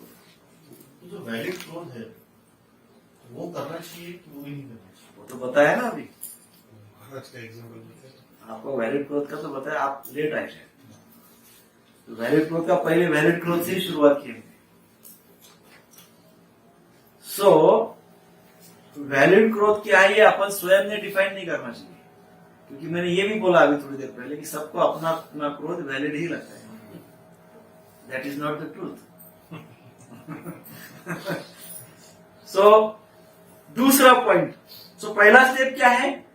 तो जो वैलिड क्रोध है वो करना चाहिए कि वो भी नहीं करना चाहिए? वो तो बताया ना अभी का एग्जाम्पल आपको, वैलिड क्रोध का तो बताया, आप लेट आए थे। तो वैलिड क्रोध का पहले वैलिड क्रोध से ही शुरुआत की हमने। सो वैलिड क्रोध क्या है, ये अपन स्वयं ने डिफाइन नहीं करना चाहिए, क्योंकि मैंने ये भी बोला अभी थोड़ी देर पहले कि सबको अपना अपना क्रोध वैलिड ही लगता है। That is not the truth. So दूसरा पॉइंट, सो पहला स्टेप क्या है?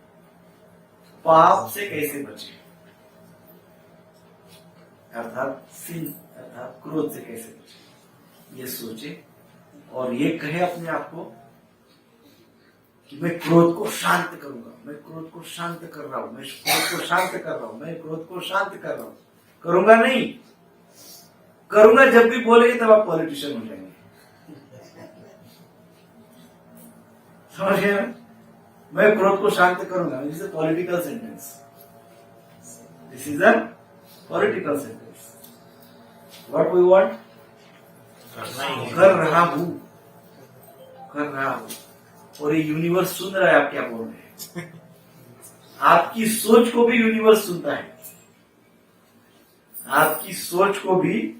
पाप से कैसे बचे, अर्थात सिन, अर्थात क्रोध से कैसे बचे, ये सोचे और ये कहे अपने आप को कि मैं क्रोध को शांत करूंगा, मैं क्रोध को शांत कर रहा हूं, मैं क्रोध को शांत कर रहा हूं, मैं क्रोध को शांत कर रहा हूं। करूंगा नहीं, करूंगा जब भी बोलेंगे तब आप पॉलिटिशियन हो जाएंगे। समझ गए ना? मैं क्रोध को शांत करूंगा, this is a political sentence, this is a political sentence. What we want, कर रहा हूं, कर रहा हूं, और ये यूनिवर्स सुन रहा है आप क्या बोल रहे हैं। आपकी सोच को भी यूनिवर्स सुनता है, आपकी सोच को भी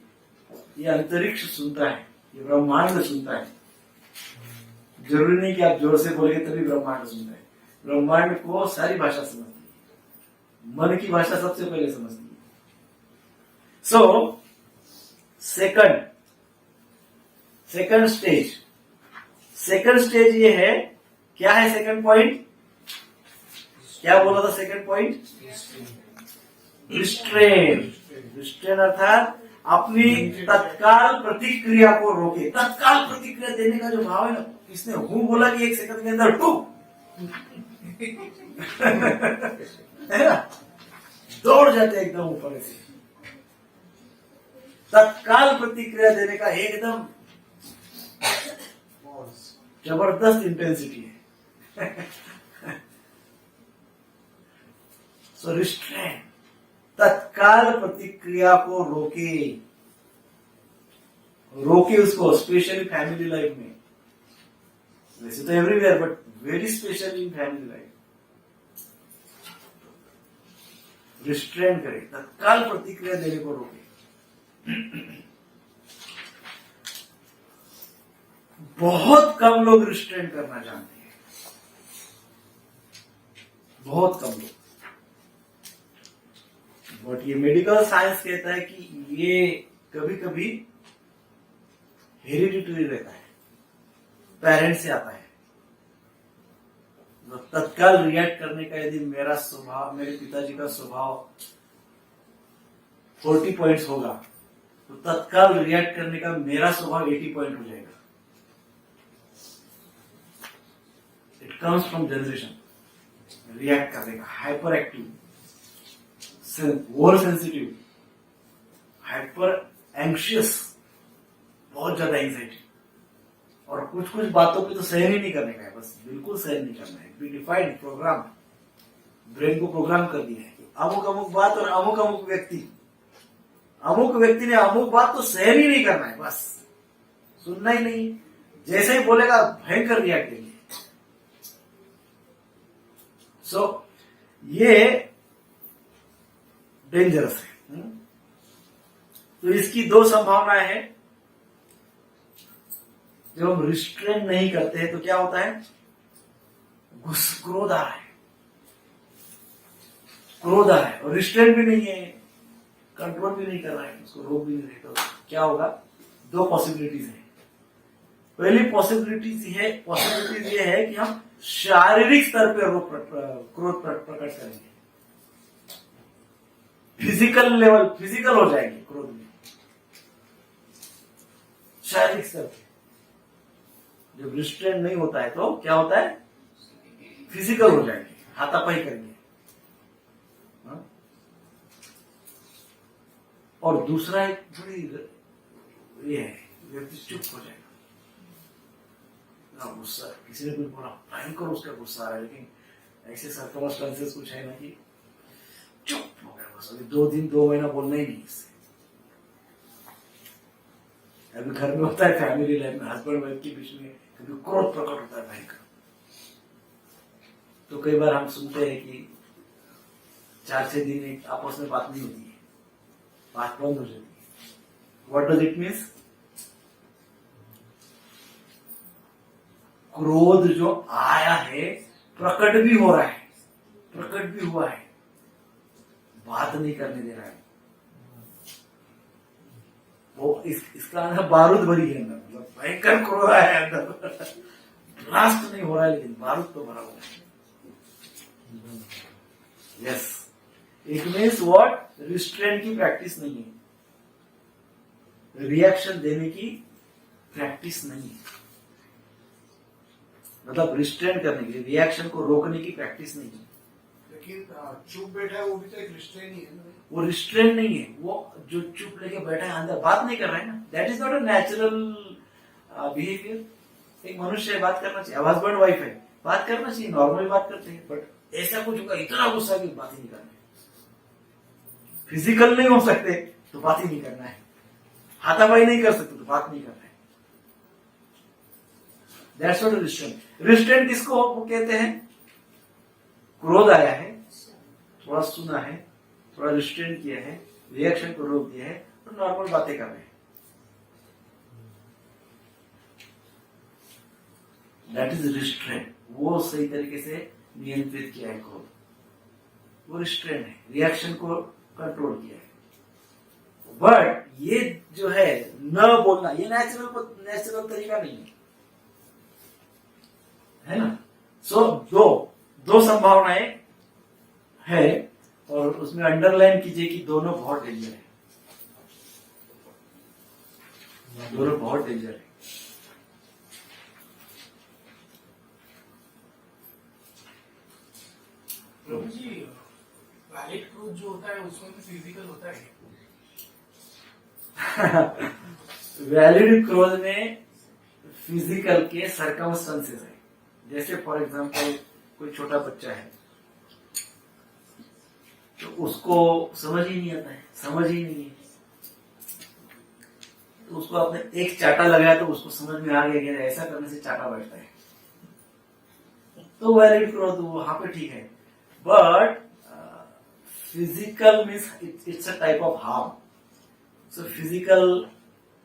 ये अंतरिक्ष सुनता है, ये ब्रह्मांड सुनता है। जरूरी नहीं कि आप जोर से बोलेंगे तभी ब्रह्मांड सुनता है। ब्रह्मांड को सारी भाषा समझती है, मन की भाषा सबसे पहले समझती है। सो सेकंड स्टेज ये है, क्या है सेकंड पॉइंट? क्या बोला था सेकंड पॉइंट? रिस्ट्रेन अर्थात अपनी तत्काल प्रतिक्रिया को रोके। तत्काल प्रतिक्रिया देने का जो भाव है ना, इसने हूं बोला कि 1 सेकंड के अंदर टू है ना, दौड़ जाते एकदम ऊपर से। तत्काल प्रतिक्रिया देने का एकदम जबरदस्त इंटेंसिटी है। सो रिस्ट्रेन, तत्काल प्रतिक्रिया को रोके उसको, स्पेशली फैमिली लाइफ में, वैसे तो everywhere but very specially in family life. Restrain करे, तत्काल प्रतिक्रिया देने को रोके। बहुत कम लोग रिस्ट्रेन करना जानते हैं, बहुत कम लोग। बट ये मेडिकल साइंस कहता है कि ये कभी कभी हेरिडिटरी रहता है, पेरेंट्स से आता है। तो तत्काल रिएक्ट करने का यदि मेरा स्वभाव, मेरे पिताजी का स्वभाव 40 पॉइंट्स होगा, तो तत्काल रिएक्ट करने का मेरा स्वभाव 80 पॉइंट हो जाएगा। It comes from generation, react करने का, hyper active, over sensitive, hyper anxious, बहुत ज्यादा एंग्जाइटी। और कुछ कुछ बातों पे तो सहन ही नहीं करने का है, बस बिल्कुल सहन नहीं करना है। डिफाइंड प्रोग्राम, ब्रेन को प्रोग्राम कर दिया है कि अमुक अमुक बात और अमुक अमुक व्यक्ति ने अमुक बात तो सहन ही नहीं करना है, बस सुनना ही नहीं। जैसे ही बोलेगा भयंकर रिएक्ट करेंगे। सो ये डेंजरस है। तो इसकी दो संभावनाएं हैं। जब हम रिस्ट्रेन नहीं करते हैं तो क्या होता है, क्रोध आ रहा है, और रिस्ट्रेन भी नहीं है, कंट्रोल भी नहीं कर रहा है, उसको रोक भी नहीं रहे, तो क्या होगा, दो पॉसिबिलिटीज है। पहली पॉसिबिलिटीज ये है कि हम शारीरिक स्तर पर क्रोध प्रकट करेंगे, फिजिकल हो जाएंगे क्रोध में, शारीरिक स्तर पे। जब रिस्ट्रेन नहीं होता है तो क्या होता है, फिजिकल हो जाएंगे, हाथापाई करेंगे। और दूसरा एक बड़ी ये है, व्यक्ति चुप हो जाएगा। गुस्सा, किसी ने कुछ बोला, भयंकर उसका गुस्सा आ रहा है, लेकिन ऐसे सर्कमस्टेंसेस कुछ है ना कि चुप हो गया, बस अभी 2 दिन 2 महीना बोलना ही नहीं इससे। अभी घर में होता है, फैमिली लाइफ में हस्बैंड वाइफ के बीच में कभी क्रोध प्रकट होता है भयंकर, तो कई बार हम सुनते हैं कि 4-6 दिन आपस में बात नहीं होती है, बात बंद हो जाती है। व्हाट डज इट मीन्स, क्रोध जो आया है प्रकट भी हो रहा है, प्रकट भी हुआ है, बात नहीं करने दे रहा है वो। इसका अंदर बारूद भरी है अंदर, मतलब भयंकर क्रोध है अंदर, ब्लास्ट नहीं हो रहा है लेकिन बारूद तो भरा हुआ है। Yes, it means what, restraint की प्रैक्टिस नहीं है, रिएक्शन देने की प्रैक्टिस नहीं है, मतलब रिस्ट्रेन करने की, रिएक्शन को रोकने की प्रैक्टिस नहीं है। लेकिन चुप बैठा है वो भी तो एक रिस्ट्रेन ही है ना। वो रिस्ट्रेन नहीं है, वो जो चुप लेके बैठा है अंदर बात नहीं कर रहा है ना, that is not a natural behaviour. एक मनुष्य है, बात करना चाहिए, हस्बैंड वाइफ है, बात करना चाहिए, नॉर्मली बात करते हैं, बट ऐसा कुछ होगा, इतना गुस्सा की बात ही नहीं करना है। फिजिकल नहीं हो सकते तो बात ही नहीं करना है, हाथापाई नहीं कर सकते तो बात नहीं करना है। That's not restraint. रिस्ट्रेंट किसको वो कहते हैं, क्रोध आया है, थोड़ा सुना है, थोड़ा रिस्ट्रेंट किया है, रिएक्शन को रोक दिया है, तो नॉर्मल बातें कर रहे हैं, दैट इज रिस्ट्रेंट। वो सही तरीके से नियंत्रित किया है क्रोध, वो रिस्ट्रेंट है, रिएक्शन को कंट्रोल किया है। बट ये जो है न बोलना, ये नेचुरल तरीका नहीं है ना। सो दो संभावनाएं है, और उसमें अंडरलाइन कीजिए कि दोनों बहुत डेंजर है, दोनों बहुत डेंजर है। प्रभु जी, वैलिड क्रोध जो होता है उसमें भी फिजिकल होता है। वैलिड क्रोध में फिजिकल के सर्कमस्टेंसेस है। जैसे फॉर एग्जांपल कोई छोटा बच्चा है तो उसको समझ ही नहीं आता है, समझ ही नहीं है, तो उसको आपने एक चाटा लगाया तो उसको समझ में आ गया कि ऐसा करने से चाटा बैठता है, तो वैलिड क्रोध वहां पे ठीक है। But physical means it's a type of harm. So physical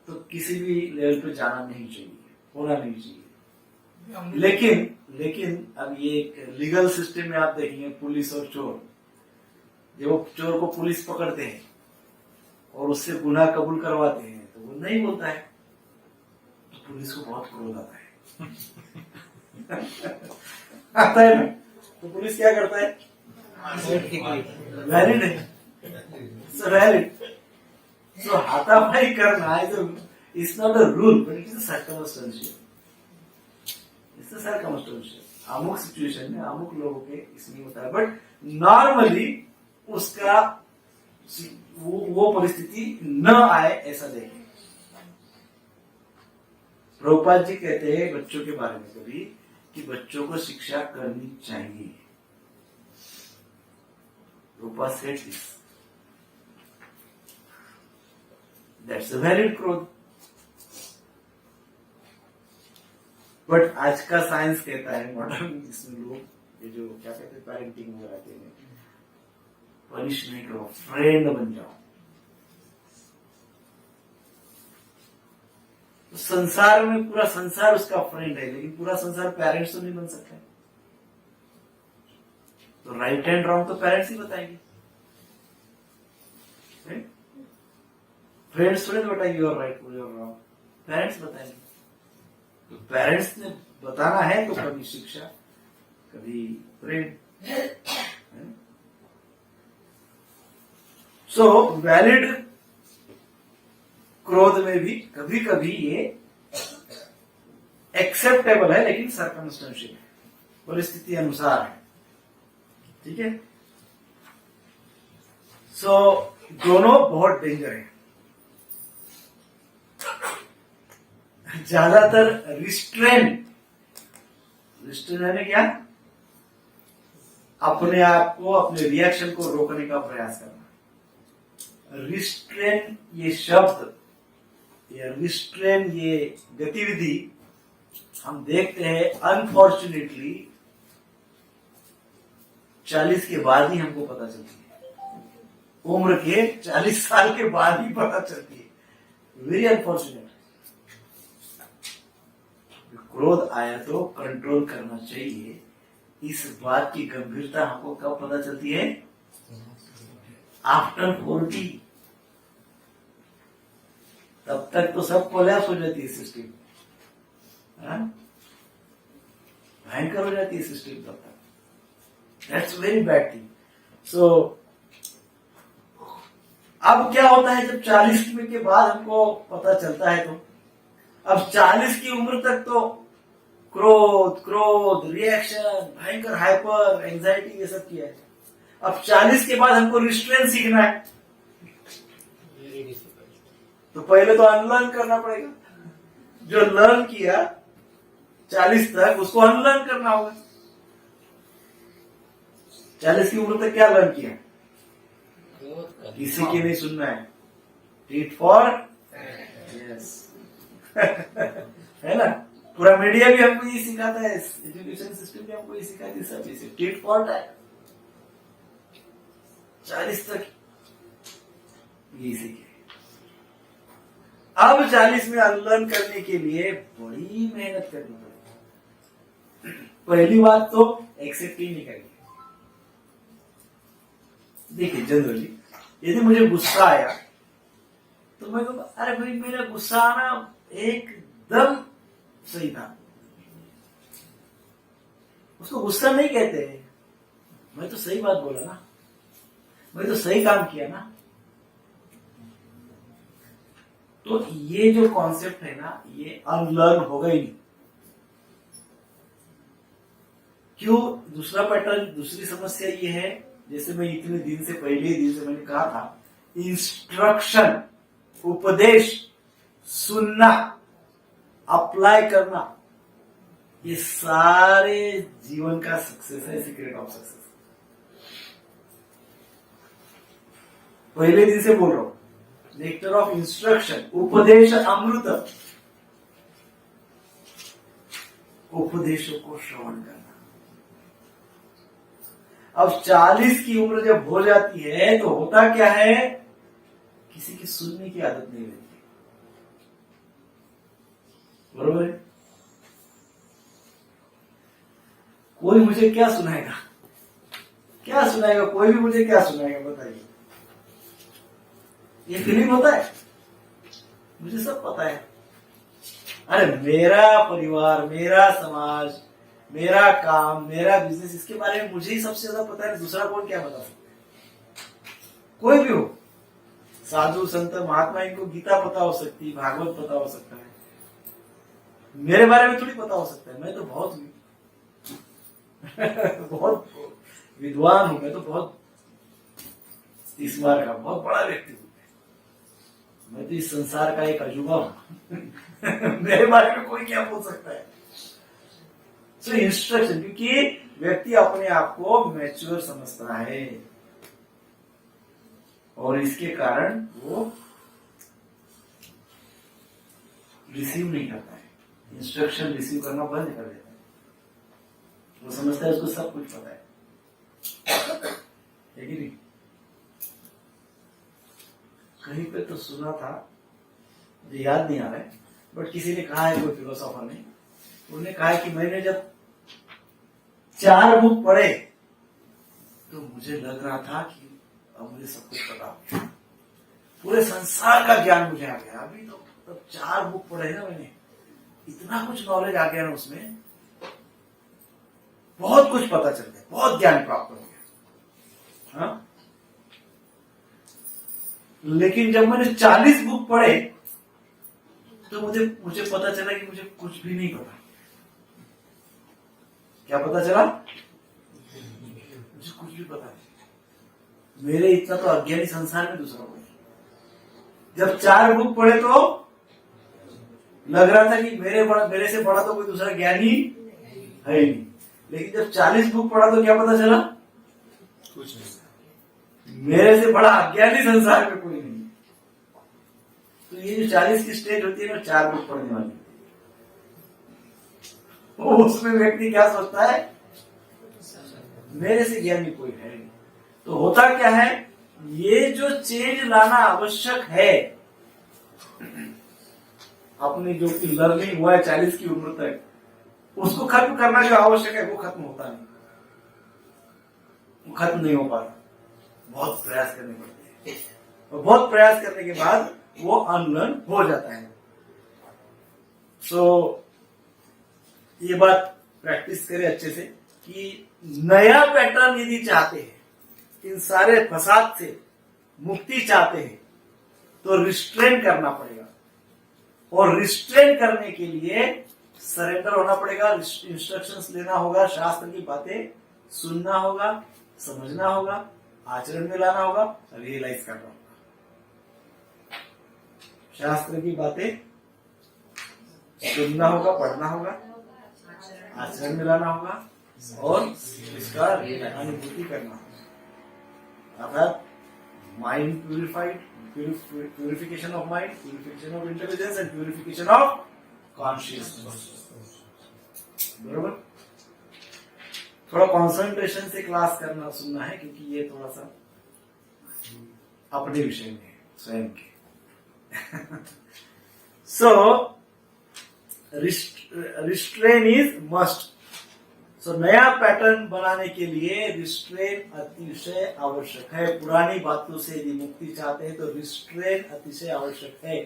तो किसी भी लेवल पे जाना नहीं चाहिए, होना नहीं चाहिए। लेकिन अब ये लीगल सिस्टम में आप देखेंगे, पुलिस और चोर, जब वो चोर को पुलिस पकड़ते हैं और उससे गुनाह कबूल करवाते हैं तो वो नहीं बोलता है, तो पुलिस को बहुत क्रोध आता है। आता है ना, तो पुलिस क्या करता है, वैलिड है, वैलिड। सो हाथापाई करना is not a rule, but it is a circumstantial, it's a circumstantial. अमुक सिचुएशन में अमुक लोगों के इसमें होता है, बट नॉर्मली उसका वो परिस्थिति न आए ऐसा देखें। प्रभुपाद जी कहते हैं बच्चों के बारे में कभी कि बच्चों को शिक्षा करनी चाहिए। Prabhupada said this, that's a valid क्रोध। बट आज का साइंस कहता है, मॉडर्न इसमें लोग ये जो क्या कहते हैं पेरेंटिंग वगैरह के लिए, पनिश नहीं करो, फ्रेंड बन जाओ। तो संसार में पूरा संसार उसका फ्रेंड है, लेकिन पूरा संसार पेरेंट्स तो नहीं बन सकता। तो राइट एंड रॉन्ग तो पेरेंट्स ही बताएंगे, फ्रेंड्स थोड़े बताएंगे your right your wrong, parents बताएंगे। तो पेरेंट्स ने बताना है तो कभी शिक्षा, कभी प्रेम। सो वैलिड क्रोध में भी कभी कभी ये एक्सेप्टेबल है, लेकिन सर्कमस्टेंशियल है, परिस्थिति अनुसार है। ठीक है। सो दोनों बहुत डेंजर है। ज्यादातर रिस्ट्रेन है क्या, अपने आप को, अपने रिएक्शन को रोकने का प्रयास करना। रिस्ट्रेन ये शब्द या रिस्ट्रेन ये गतिविधि हम देखते हैं अनफॉर्चुनेटली 40 के बाद ही हमको पता चलती है, उम्र के 40 साल के बाद ही पता चलती है। Very unfortunate. क्रोध आया तो कंट्रोल करना चाहिए। इस बात की गंभीरता हमको कब पता चलती है? आफ्टर 40। तब तक तो सब कोलैप्स हो जाती है सिस्टम, भयंकर हो जाती है सिस्टम तब तक। That's very bad thing. So अब क्या होता है जब 40 के बाद हमको पता चलता है, तो अब 40 की उम्र तक तो क्रोध रिएक्शन, भयंकर हाइपर एंजाइटी ये सब किया है। अब 40 के बाद हमको रिस्ट्रेन सीखना है, तो पहले तो अनलर्न करना पड़ेगा। जो लर्न किया 40 तक, उसको अनलर्न करना होगा। 40 की उम्र तक क्या लर्न किया? किसी की नहीं सुनना है, टीट फॉर यस है ना। पूरा मीडिया भी हमको ये सिखाता है, एजुकेशन सिस्टम भी हमको ये सिखाती है, सब चीजें टीट फॉर टैट। 40 तक ये सीखे। अब 40 में अनलर्न करने के लिए बड़ी मेहनत करनी पड़ेगी। पहली बात तो एक्सेप्ट ही नहीं करेंगे। देखिए जनरली यदि मुझे गुस्सा आया तो मैं कहूँगा अरे भाई मेरा गुस्सा आना एकदम सही था, उसको गुस्सा नहीं कहते, मैं तो सही बात बोला ना, मैं तो सही काम किया ना। तो ये जो कॉन्सेप्ट है ना, ये अनलर्न होगा ही नहीं। क्यों? दूसरा पैटर्न, दूसरी समस्या ये है, जैसे मैं इतने दिन से, पहले दिन से मैंने कहा था, इंस्ट्रक्शन, उपदेश सुनना, अप्लाई करना, ये सारे जीवन का सक्सेस है, सीक्रेट ऑफ सक्सेस। पहले दिन से बोल रहा हूं, नेक्टर ऑफ इंस्ट्रक्शन, उपदेश अमृत, उपदेशों को श्रवण करना। अब 40 की उम्र जब हो जाती है तो होता क्या है, किसी की सुनने की आदत नहीं रहती, बरोबर है। कोई मुझे क्या सुनाएगा, क्या सुनाएगा, कोई भी मुझे क्या सुनाएगा बताइए। ये फीलिंग होता है, मुझे सब पता है। अरे मेरा परिवार, मेरा समाज, मेरा काम, मेरा बिजनेस, इसके बारे में मुझे ही सबसे ज्यादा पता है, दूसरा कौन क्या बता सकता है। कोई भी हो, साधु संत महात्मा, इनको गीता पता हो सकती, भागवत पता हो सकता है, मेरे बारे में थोड़ी पता हो सकता है। मैं तो बहुत बहुत विद्वान हूं, मैं तो बहुत स्मार्ट का बहुत बड़ा व्यक्ति हूं। मैं तो इस संसार का एक अजूबा हूं मेरे बारे में कोई क्या बोल सकता है। सो इंस्ट्रक्शन, क्योंकि व्यक्ति अपने आप को मैच्योर समझता है और इसके कारण वो रिसीव नहीं करता है, इंस्ट्रक्शन रिसीव करना बंद कर देता है। वो समझता है उसको सब कुछ पता है कि नहीं। कहीं पे तो सुना था, मुझे याद नहीं आ रहा है, बट किसी ने कहा है, कोई फिलोसोफर ने, उन्होंने कहा है कि मैंने जब 4 बुक पढ़े तो मुझे लग रहा था कि अब मुझे सब कुछ पता हो गया, पूरे संसार का ज्ञान मुझे आ गया। अभी तो तब 4 बुक पढ़े ना मैंने, इतना कुछ नॉलेज आ गया ना उसमें, बहुत कुछ पता चल गया, बहुत ज्ञान प्राप्त हो गया। हाँ? लेकिन जब मैंने 40 बुक पढ़े तो मुझे पता चला कि मुझे कुछ भी नहीं पता। क्या पता चला? मुझे कुछ भी पता नहीं, मेरे इतना तो अज्ञानी संसार में दूसरा कोई। जब 4 बुक पढ़े तो लग रहा था कि मेरे से बड़ा तो कोई दूसरा ज्ञानी है ही नहीं। लेकिन जब 40 बुक पढ़ा तो क्या पता चला? कुछ नहीं। मेरे से बड़ा अज्ञानी संसार में कोई नहीं। तो ये जो 40 की स्टेज होती है ना, 4 बुक पढ़ने वाली, उसमें व्यक्ति क्या सोचता है? मेरे से ज्ञानी कोई है नहीं। तो होता क्या है, ये जो चेंज लाना आवश्यक है, अपनी जो लर्निंग हुआ है 40 की उम्र तक, उसको खत्म करना जो आवश्यक है वो खत्म होता नहीं, वो खत्म नहीं हो पाता। बहुत प्रयास करने पड़ते हैं और बहुत प्रयास करने के बाद वो अनलर्न हो जाता है। सो ये बात प्रैक्टिस करें अच्छे से कि नया पैटर्न यदि चाहते हैं, इन सारे फसाद से मुक्ति चाहते हैं, तो रिस्ट्रेन करना पड़ेगा। और रिस्ट्रेन करने के लिए सरेंडर होना पड़ेगा, इंस्ट्रक्शंस लेना होगा, शास्त्र की बातें सुनना होगा, समझना होगा, आचरण में लाना होगा, रियलाइज करना होगा। शास्त्र की बातें सुनना होगा, पढ़ना होगा, आचरण में लाना होगा और इसका अनुभूति करना होगा। अर्थात mind purified, purification of mind, purification of intelligence and purification of consciousness. बरोबर? थोड़ा कॉन्सेंट्रेशन से क्लास करना सुनना है, क्योंकि ये थोड़ा सा अपने विषय में है, स्वयं के। सो रिस्ट्रेन इज मस्ट। सो नया पैटर्न बनाने के लिए रिस्ट्रेन अतिशय आवश्यक है। पुरानी बातों से यदि मुक्ति चाहते हैं तो रिस्ट्रेन अतिशय आवश्यक है।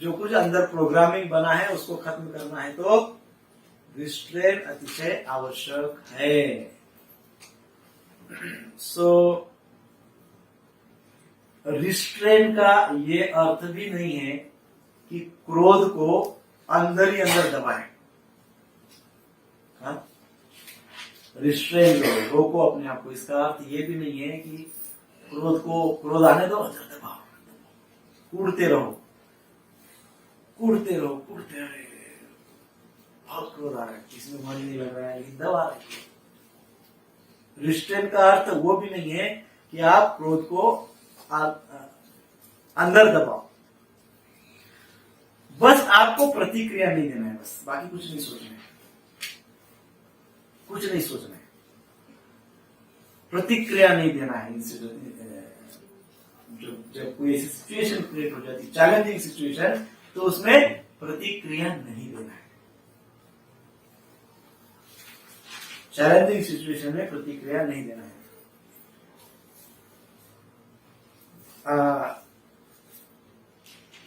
जो कुछ अंदर प्रोग्रामिंग बना है उसको खत्म करना है तो रिस्ट्रेन अतिशय आवश्यक है। सो रिस्ट्रेन का ये अर्थ भी नहीं है कि क्रोध को अंदर ही अंदर दबाएं। रिस्ट्रेन करो, रोको अपने आप को। इसका अर्थ ये भी नहीं है कि क्रोध आने दो, अंदर दबाओ, कूदते रहो, कूदते रहो, कूदते रहे। बहुत क्रोध आ रहा है, किसी में मन नहीं लग रहा है, लेकिन दबा रहे। रिस्ट्रेन का अर्थ वो भी नहीं है कि आप क्रोध को अंदर दबाओ। बस आपको प्रतिक्रिया नहीं देना है, बस बाकी कुछ नहीं सोचना है, कुछ नहीं सोचना है, प्रतिक्रिया नहीं देना है। जब कोई ऐसी सिचुएशन क्रिएट हो जाती, चैलेंजिंग सिचुएशन, तो उसमें प्रतिक्रिया नहीं देना है। चैलेंजिंग सिचुएशन में प्रतिक्रिया नहीं देना है।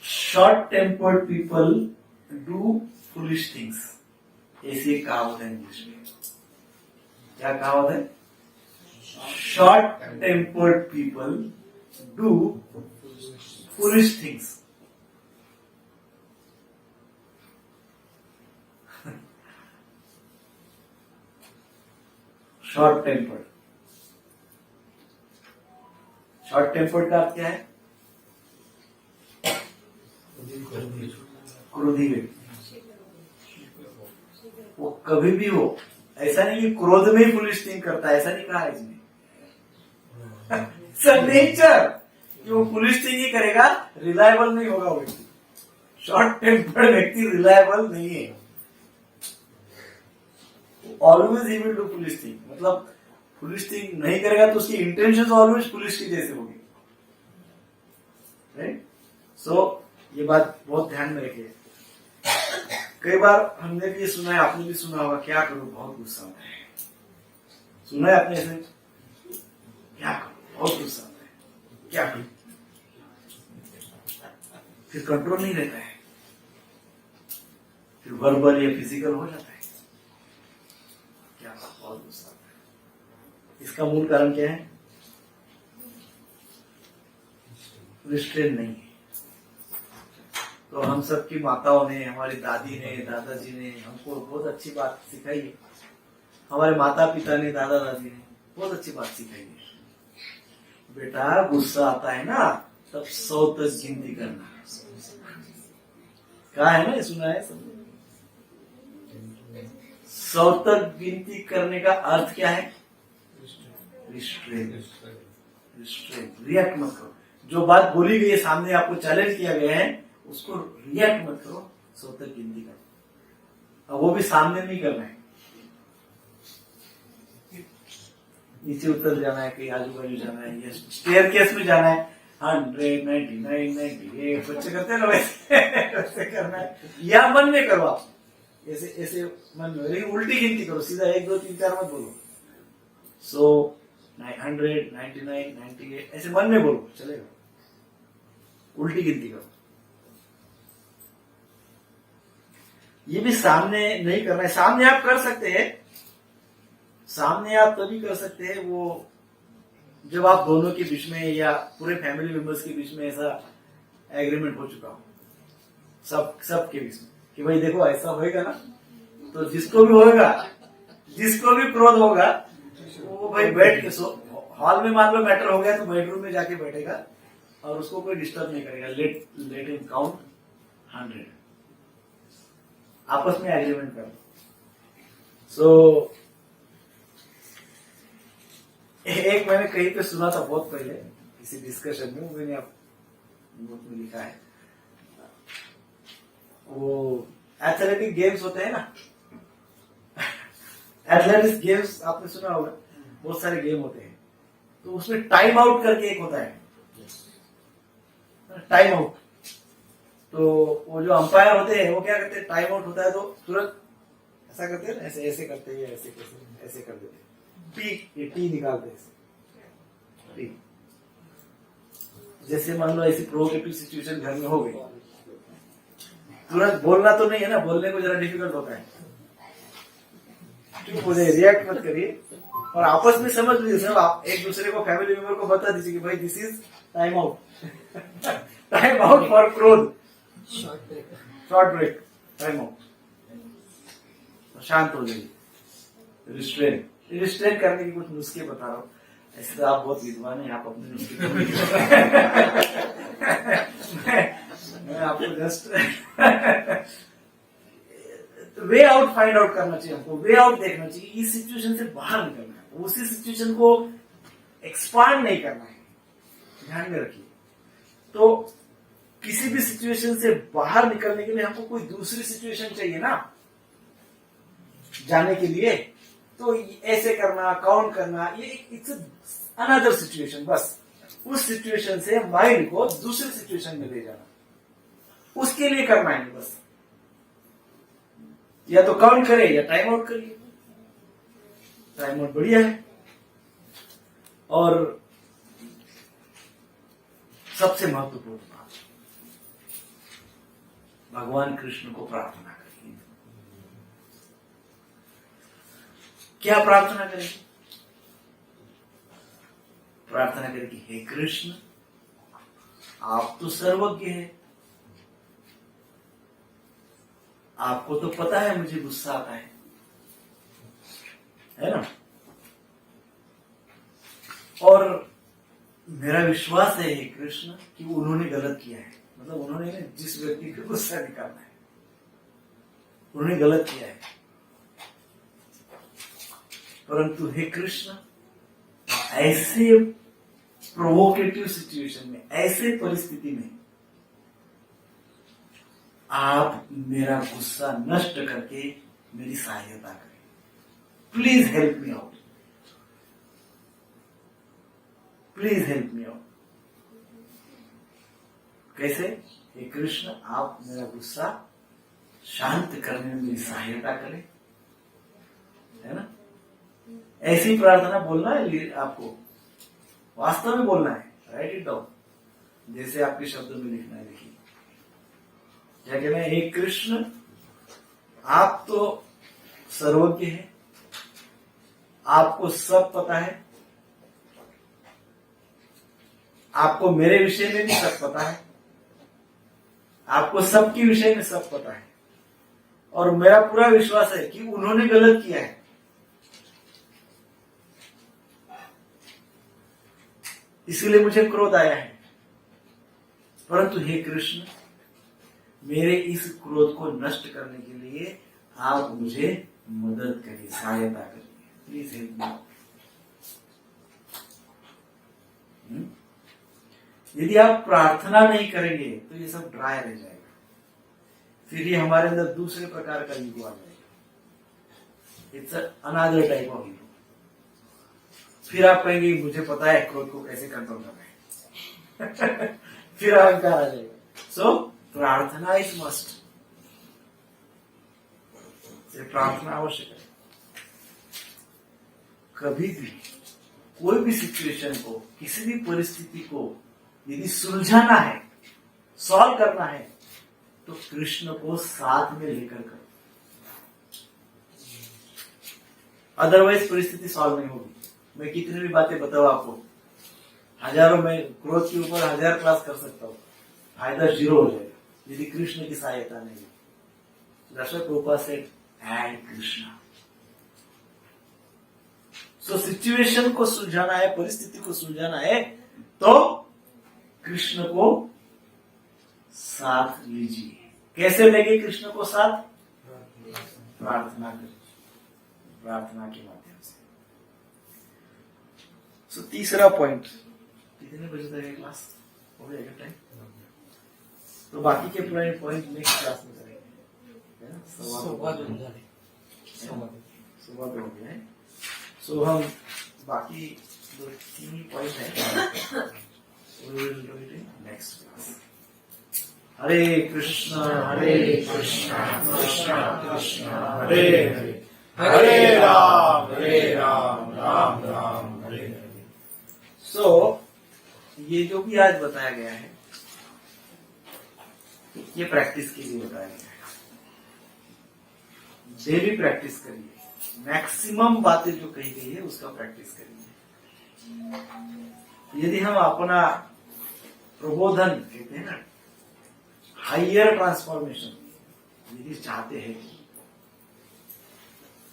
Short tempered people do foolish things, ऐसी एक कहावत है इंग्लिश में। क्या कहावत है? Short tempered people do foolish things. Short tempered, short tempered का अर्थ क्या है? क्रोधी व्यक्ति, वो कभी भी हो, ऐसा नहीं कि क्रोध में ही फुलिश थिंग करता है, ऐसा नहीं कहा इसने। नेचर कि वो फुलिश थिंग ही करेगा, रिलायबल नहीं होगा वो व्यक्ति। शॉर्ट टेम्पर्ड व्यक्ति रिलायबल नहीं है। Always he will do foolish thing, मतलब फुलिश थिंग नहीं करेगा तो उसकी इंटेंशन ऑलवेज फुलिश की जैसे होगी, राइट। सो ये बात बहुत ध्यान में रखिए। कई बार हमने भी ये सुना है, आपने भी सुना होगा, क्या करूं बहुत गुस्सा आता है। सुना है आपने ऐसे, क्या करूं बहुत गुस्सा आता है, क्या करूं, फिर कंट्रोल नहीं रहता है, फिर वर्बल या फिजिकल हो जाता है। क्या बहुत गुस्सा आता है। इसका मूल कारण क्या है? रिस्ट्रेन नहीं है। तो हम सबकी माताओं ने, हमारी दादी ने, दादाजी ने हमको बहुत अच्छी बात सिखाई है। हमारे माता पिता ने, दादा दादी ने बहुत अच्छी बात सिखाई है। बेटा गुस्सा आता है ना, तब 100 तक गिनती करना। कहा है ना, ये सुना है सब। 100 तक गिनती करने का अर्थ क्या है? रिस्ट्रेन। रिएक्ट मत करो। जो बात बोली गई है, सामने आपको चैलेंज किया गया है, उसको रिएक्ट मत करो, 100 तक गिनती करो। अब वो भी सामने नहीं करना है, नीचे उतर जाना है, कहीं आजू बाजू जाना है, या स्टेयर केस में जाना है। 100, 99, 98 बच्चे करते हैं ना, वैसे करना है, या मन में करो आप, ऐसे ऐसे मन में, लेकिन उल्टी गिनती करो, सीधा 1 2 3 4 मत बोलो। 100, 100, 99, 98 ऐसे मन में बोलो, चलेगा। उल्टी गिनती करो। ये भी सामने नहीं करना है। सामने आप कर सकते हैं, सामने आप तभी कर सकते हैं वो जब आप दोनों के बीच में या पूरे फैमिली मेंबर्स के बीच में ऐसा एग्रीमेंट हो चुका हो, सब के बीच में, कि भाई देखो ऐसा होएगा ना, तो जिसको भी होएगा, जिसको भी क्रोध होगा, वो भाई बैठ के हॉल में मान लो मैटर हो गया तो बेडरूम में जाके बैठेगा और उसको कोई डिस्टर्ब नहीं करेगा। लेट हिम काउंट 100, आपस में एग्रीमेंट करो। सो एक मैंने कहीं पे सुना था बहुत पहले किसी डिस्कशन में, मैंने आप नोट में लिखा है, वो एथलेटिक गेम्स होते हैं ना, एथलेटिक्स गेम्स आपने सुना होगा, बहुत सारे गेम होते हैं, तो उसमें टाइम आउट करके एक होता है, टाइम आउट। तो वो जो अंपायर होते हैं वो क्या करते हैं, टाइम आउट होता है तो तुरंत ऐसा करते हैं, ऐसे ऐसे करते हैं, ऐसे कर देते हैं, टी निकालते हैं, टी। जैसे मान लो ऐसी प्रोवोकेटिव सिचुएशन घर में हो गई, तुरंत बोलना तो नहीं है ना, बोलने को जरा डिफिकल्ट होता है, चुप हो जाइए, रिएक्ट मत करिए और आपस में समझ लीजिए सब, आप एक दूसरे को, फैमिली मेंबर को बता दीजिए कि भाई this is time out, time out for क्रोध, शॉर्ट ब्रेक, टाइम आउट। शांत हो जाइए, रिस्ट्रेन करने की कुछ नुस्खे बता रहा हूँ। ऐसे तो आप बहुत विद्वान हैं, आप अपने नुस्खे मैं आपको just way out find out करना चाहिए, हमको वे आउट देखना चाहिए। इस सिचुएशन से बाहर निकलना है, उसी सिचुएशन को एक्सपांड नहीं करना है, ध्यान में रखिए। तो किसी भी सिचुएशन से बाहर निकलने के लिए हमको कोई दूसरी सिचुएशन चाहिए ना जाने के लिए, तो ऐसे करना, काउंट करना, ये इट्स अनदर सिचुएशन। बस उस सिचुएशन से माइंड को दूसरी सिचुएशन में ले जाना, उसके लिए करना है बस। या तो काउंट करे या टाइम आउट करिए, टाइम आउट बढ़िया है। और सबसे महत्वपूर्ण बात, भगवान कृष्ण को प्रार्थना करिए। क्या प्रार्थना करें? प्रार्थना करें कि हे कृष्ण, आप तो सर्वज्ञ हैं, आपको तो पता है मुझे गुस्सा आता है ना, और मेरा विश्वास है हे कृष्ण कि उन्होंने गलत किया है, मतलब उन्होंने जिस व्यक्ति को गुस्सा निकालना है उन्होंने गलत किया है, परंतु हे कृष्ण, ऐसे प्रोवोकेटिव सिचुएशन में, ऐसे परिस्थिति में आप मेरा गुस्सा नष्ट करके मेरी सहायता करें। Please help me out, please help me out. कैसे? हे कृष्ण, आप मेरा गुस्सा शांत करने में मेरी सहायता करें, है ना? ऐसी प्रार्थना बोलना है आपको, वास्तव में बोलना है। राइट इट डाउन, जैसे आपके शब्दों में लिखना है। देखिए क्या कहना है? हे कृष्ण, आप तो सर्वज्ञ हैं, आपको सब पता है, आपको मेरे विषय में भी सब पता है, आपको सबके विषय में सब पता है, और मेरा पूरा विश्वास है कि उन्होंने गलत किया है। इसीलिए मुझे क्रोध आया है, परंतु हे कृष्ण, मेरे इस क्रोध को नष्ट करने के लिए आप मुझे मदद करिए, सहायता करिए। Please help me. यदि आप प्रार्थना नहीं करेंगे तो ये सब ड्राई रह जाएगा, फिर ये हमारे अंदर दूसरे प्रकार का ईगो आ जाएगा। It's another type of ego. फिर आप कहेंगे मुझे पता है क्रोध को कैसे कंट्रोल करना है। फिर अहंकार आ जाएगा। सो प्रार्थना इज मस्ट, प्रार्थना आवश्यक है। कभी भी कोई भी सिचुएशन को, किसी भी परिस्थिति को यदि सुलझाना है, सॉल्व करना है, तो कृष्ण को साथ में लेकर करो, अदरवाइज परिस्थिति सॉल्व नहीं होगी। मैं कितनी भी बातें बताऊं आपको, हजारों में क्रोध के ऊपर 1000 क्लास कर सकता हूं, फायदा 0 हो जाएगा यदि कृष्ण की सहायता नहीं है। दर्शक रूपा से एंड कृष्णा। सो सिचुएशन को सुलझाना है, परिस्थिति को सुलझाना है, तो कृष्ण को साथ लीजिए। कैसे लेंगे कृष्ण को साथ? प्रार्थना करिए, प्रार्थना के माध्यम से। सो तीसरा पॉइंट, कितने बजे तक है क्लास? हो गया टाइम? तो बाकी के पॉइंट नेक्स्ट क्लास में करेंगे। सुबह पे हो गया है। सो हम बाकी 2-3 पॉइंट है, नेक्स्ट क्लास। हरे कृष्णा कृष्णा कृष्णा हरे हरे, हरे राम राम राम हरे हरे। सो ये जो भी आज बताया गया है, ये प्रैक्टिस के लिए बताया गया है। डेली प्रैक्टिस करिए, मैक्सिमम बातें जो कही गई है उसका प्रैक्टिस करिए। यदि हम अपना प्रबोधन कहते हैं ना, हाइयर ट्रांसफॉर्मेशन यदि चाहते हैं,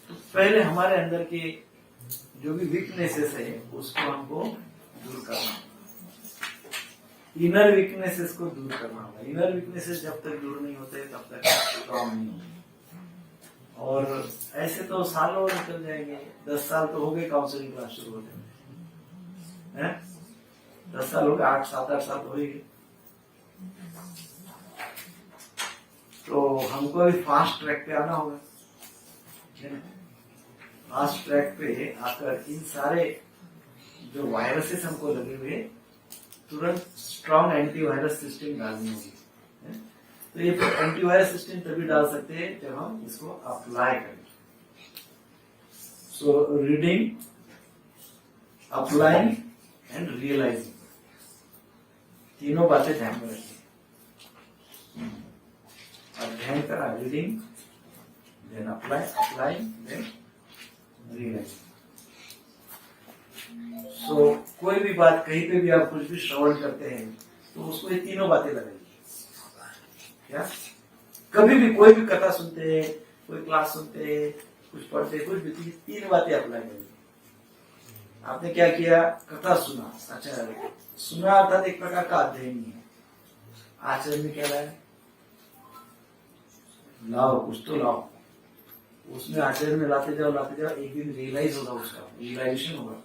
तो पहले हमारे अंदर के जो भी वीकनेसेस है उसको हमको दूर करना होगा। इनर वीकनेसेस को दूर करना होगा। इनर वीकनेसेस जब तक दूर नहीं होते तब तक स्ट्रॉन्ग नहीं होते। और ऐसे तो सालों निकल जाएंगे, 10 साल तो हो गए काउंसलिंग क्लास शुरू होते हैं, 10 साल हो गए, 8-7-8 साल तो हो ही गए। तो हमको अभी फास्ट ट्रैक पे आना होगा। फास्ट ट्रैक पे आकर इन सारे जो वायरसेस हमको लगे हुए, तुरंत स्ट्रॉन्ग एंटीवायरस सिस्टम डालनी होगी। तो ये एंटीवायरस सिस्टम तभी डाल सकते हैं जब हम इसको अप्लाई करें। So reading, applying and realizing, तीनों बातें ध्यान में रखिए। अध्ययन करा, reading, then applying, then realizing. So कोई भी बात, कहीं पे भी आप कुछ भी श्रवण करते हैं तो उसको ये तीनों बातें लगाइए। क्या कभी भी कोई भी कथा सुनते हैं, कोई क्लास सुनते हैं, कुछ पढ़ते हैं, कुछ भी, 3 बातें अप्लाई करिए। आपने क्या किया? कथा सुना, अच्छा सुना अर्थात एक प्रकार का अध्ययन ही है। आचरण में क्या लाए? लाओ, कुछ तो लाओ। उसमें आचरण में लाते जाओ एक दिन रियलाइज होगा, उसका रियलाइजेशन होगा,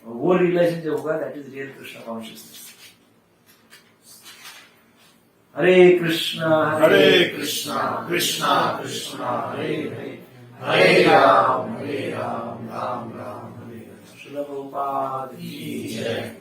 और वो रियलाइजेशन जब होगा that is real Krishna consciousness. Hare Krishna Krishna Krishna Krishna Hare Hare, Hare Ram Ram Ram Hare Hare. Srila Prabhupada की जय।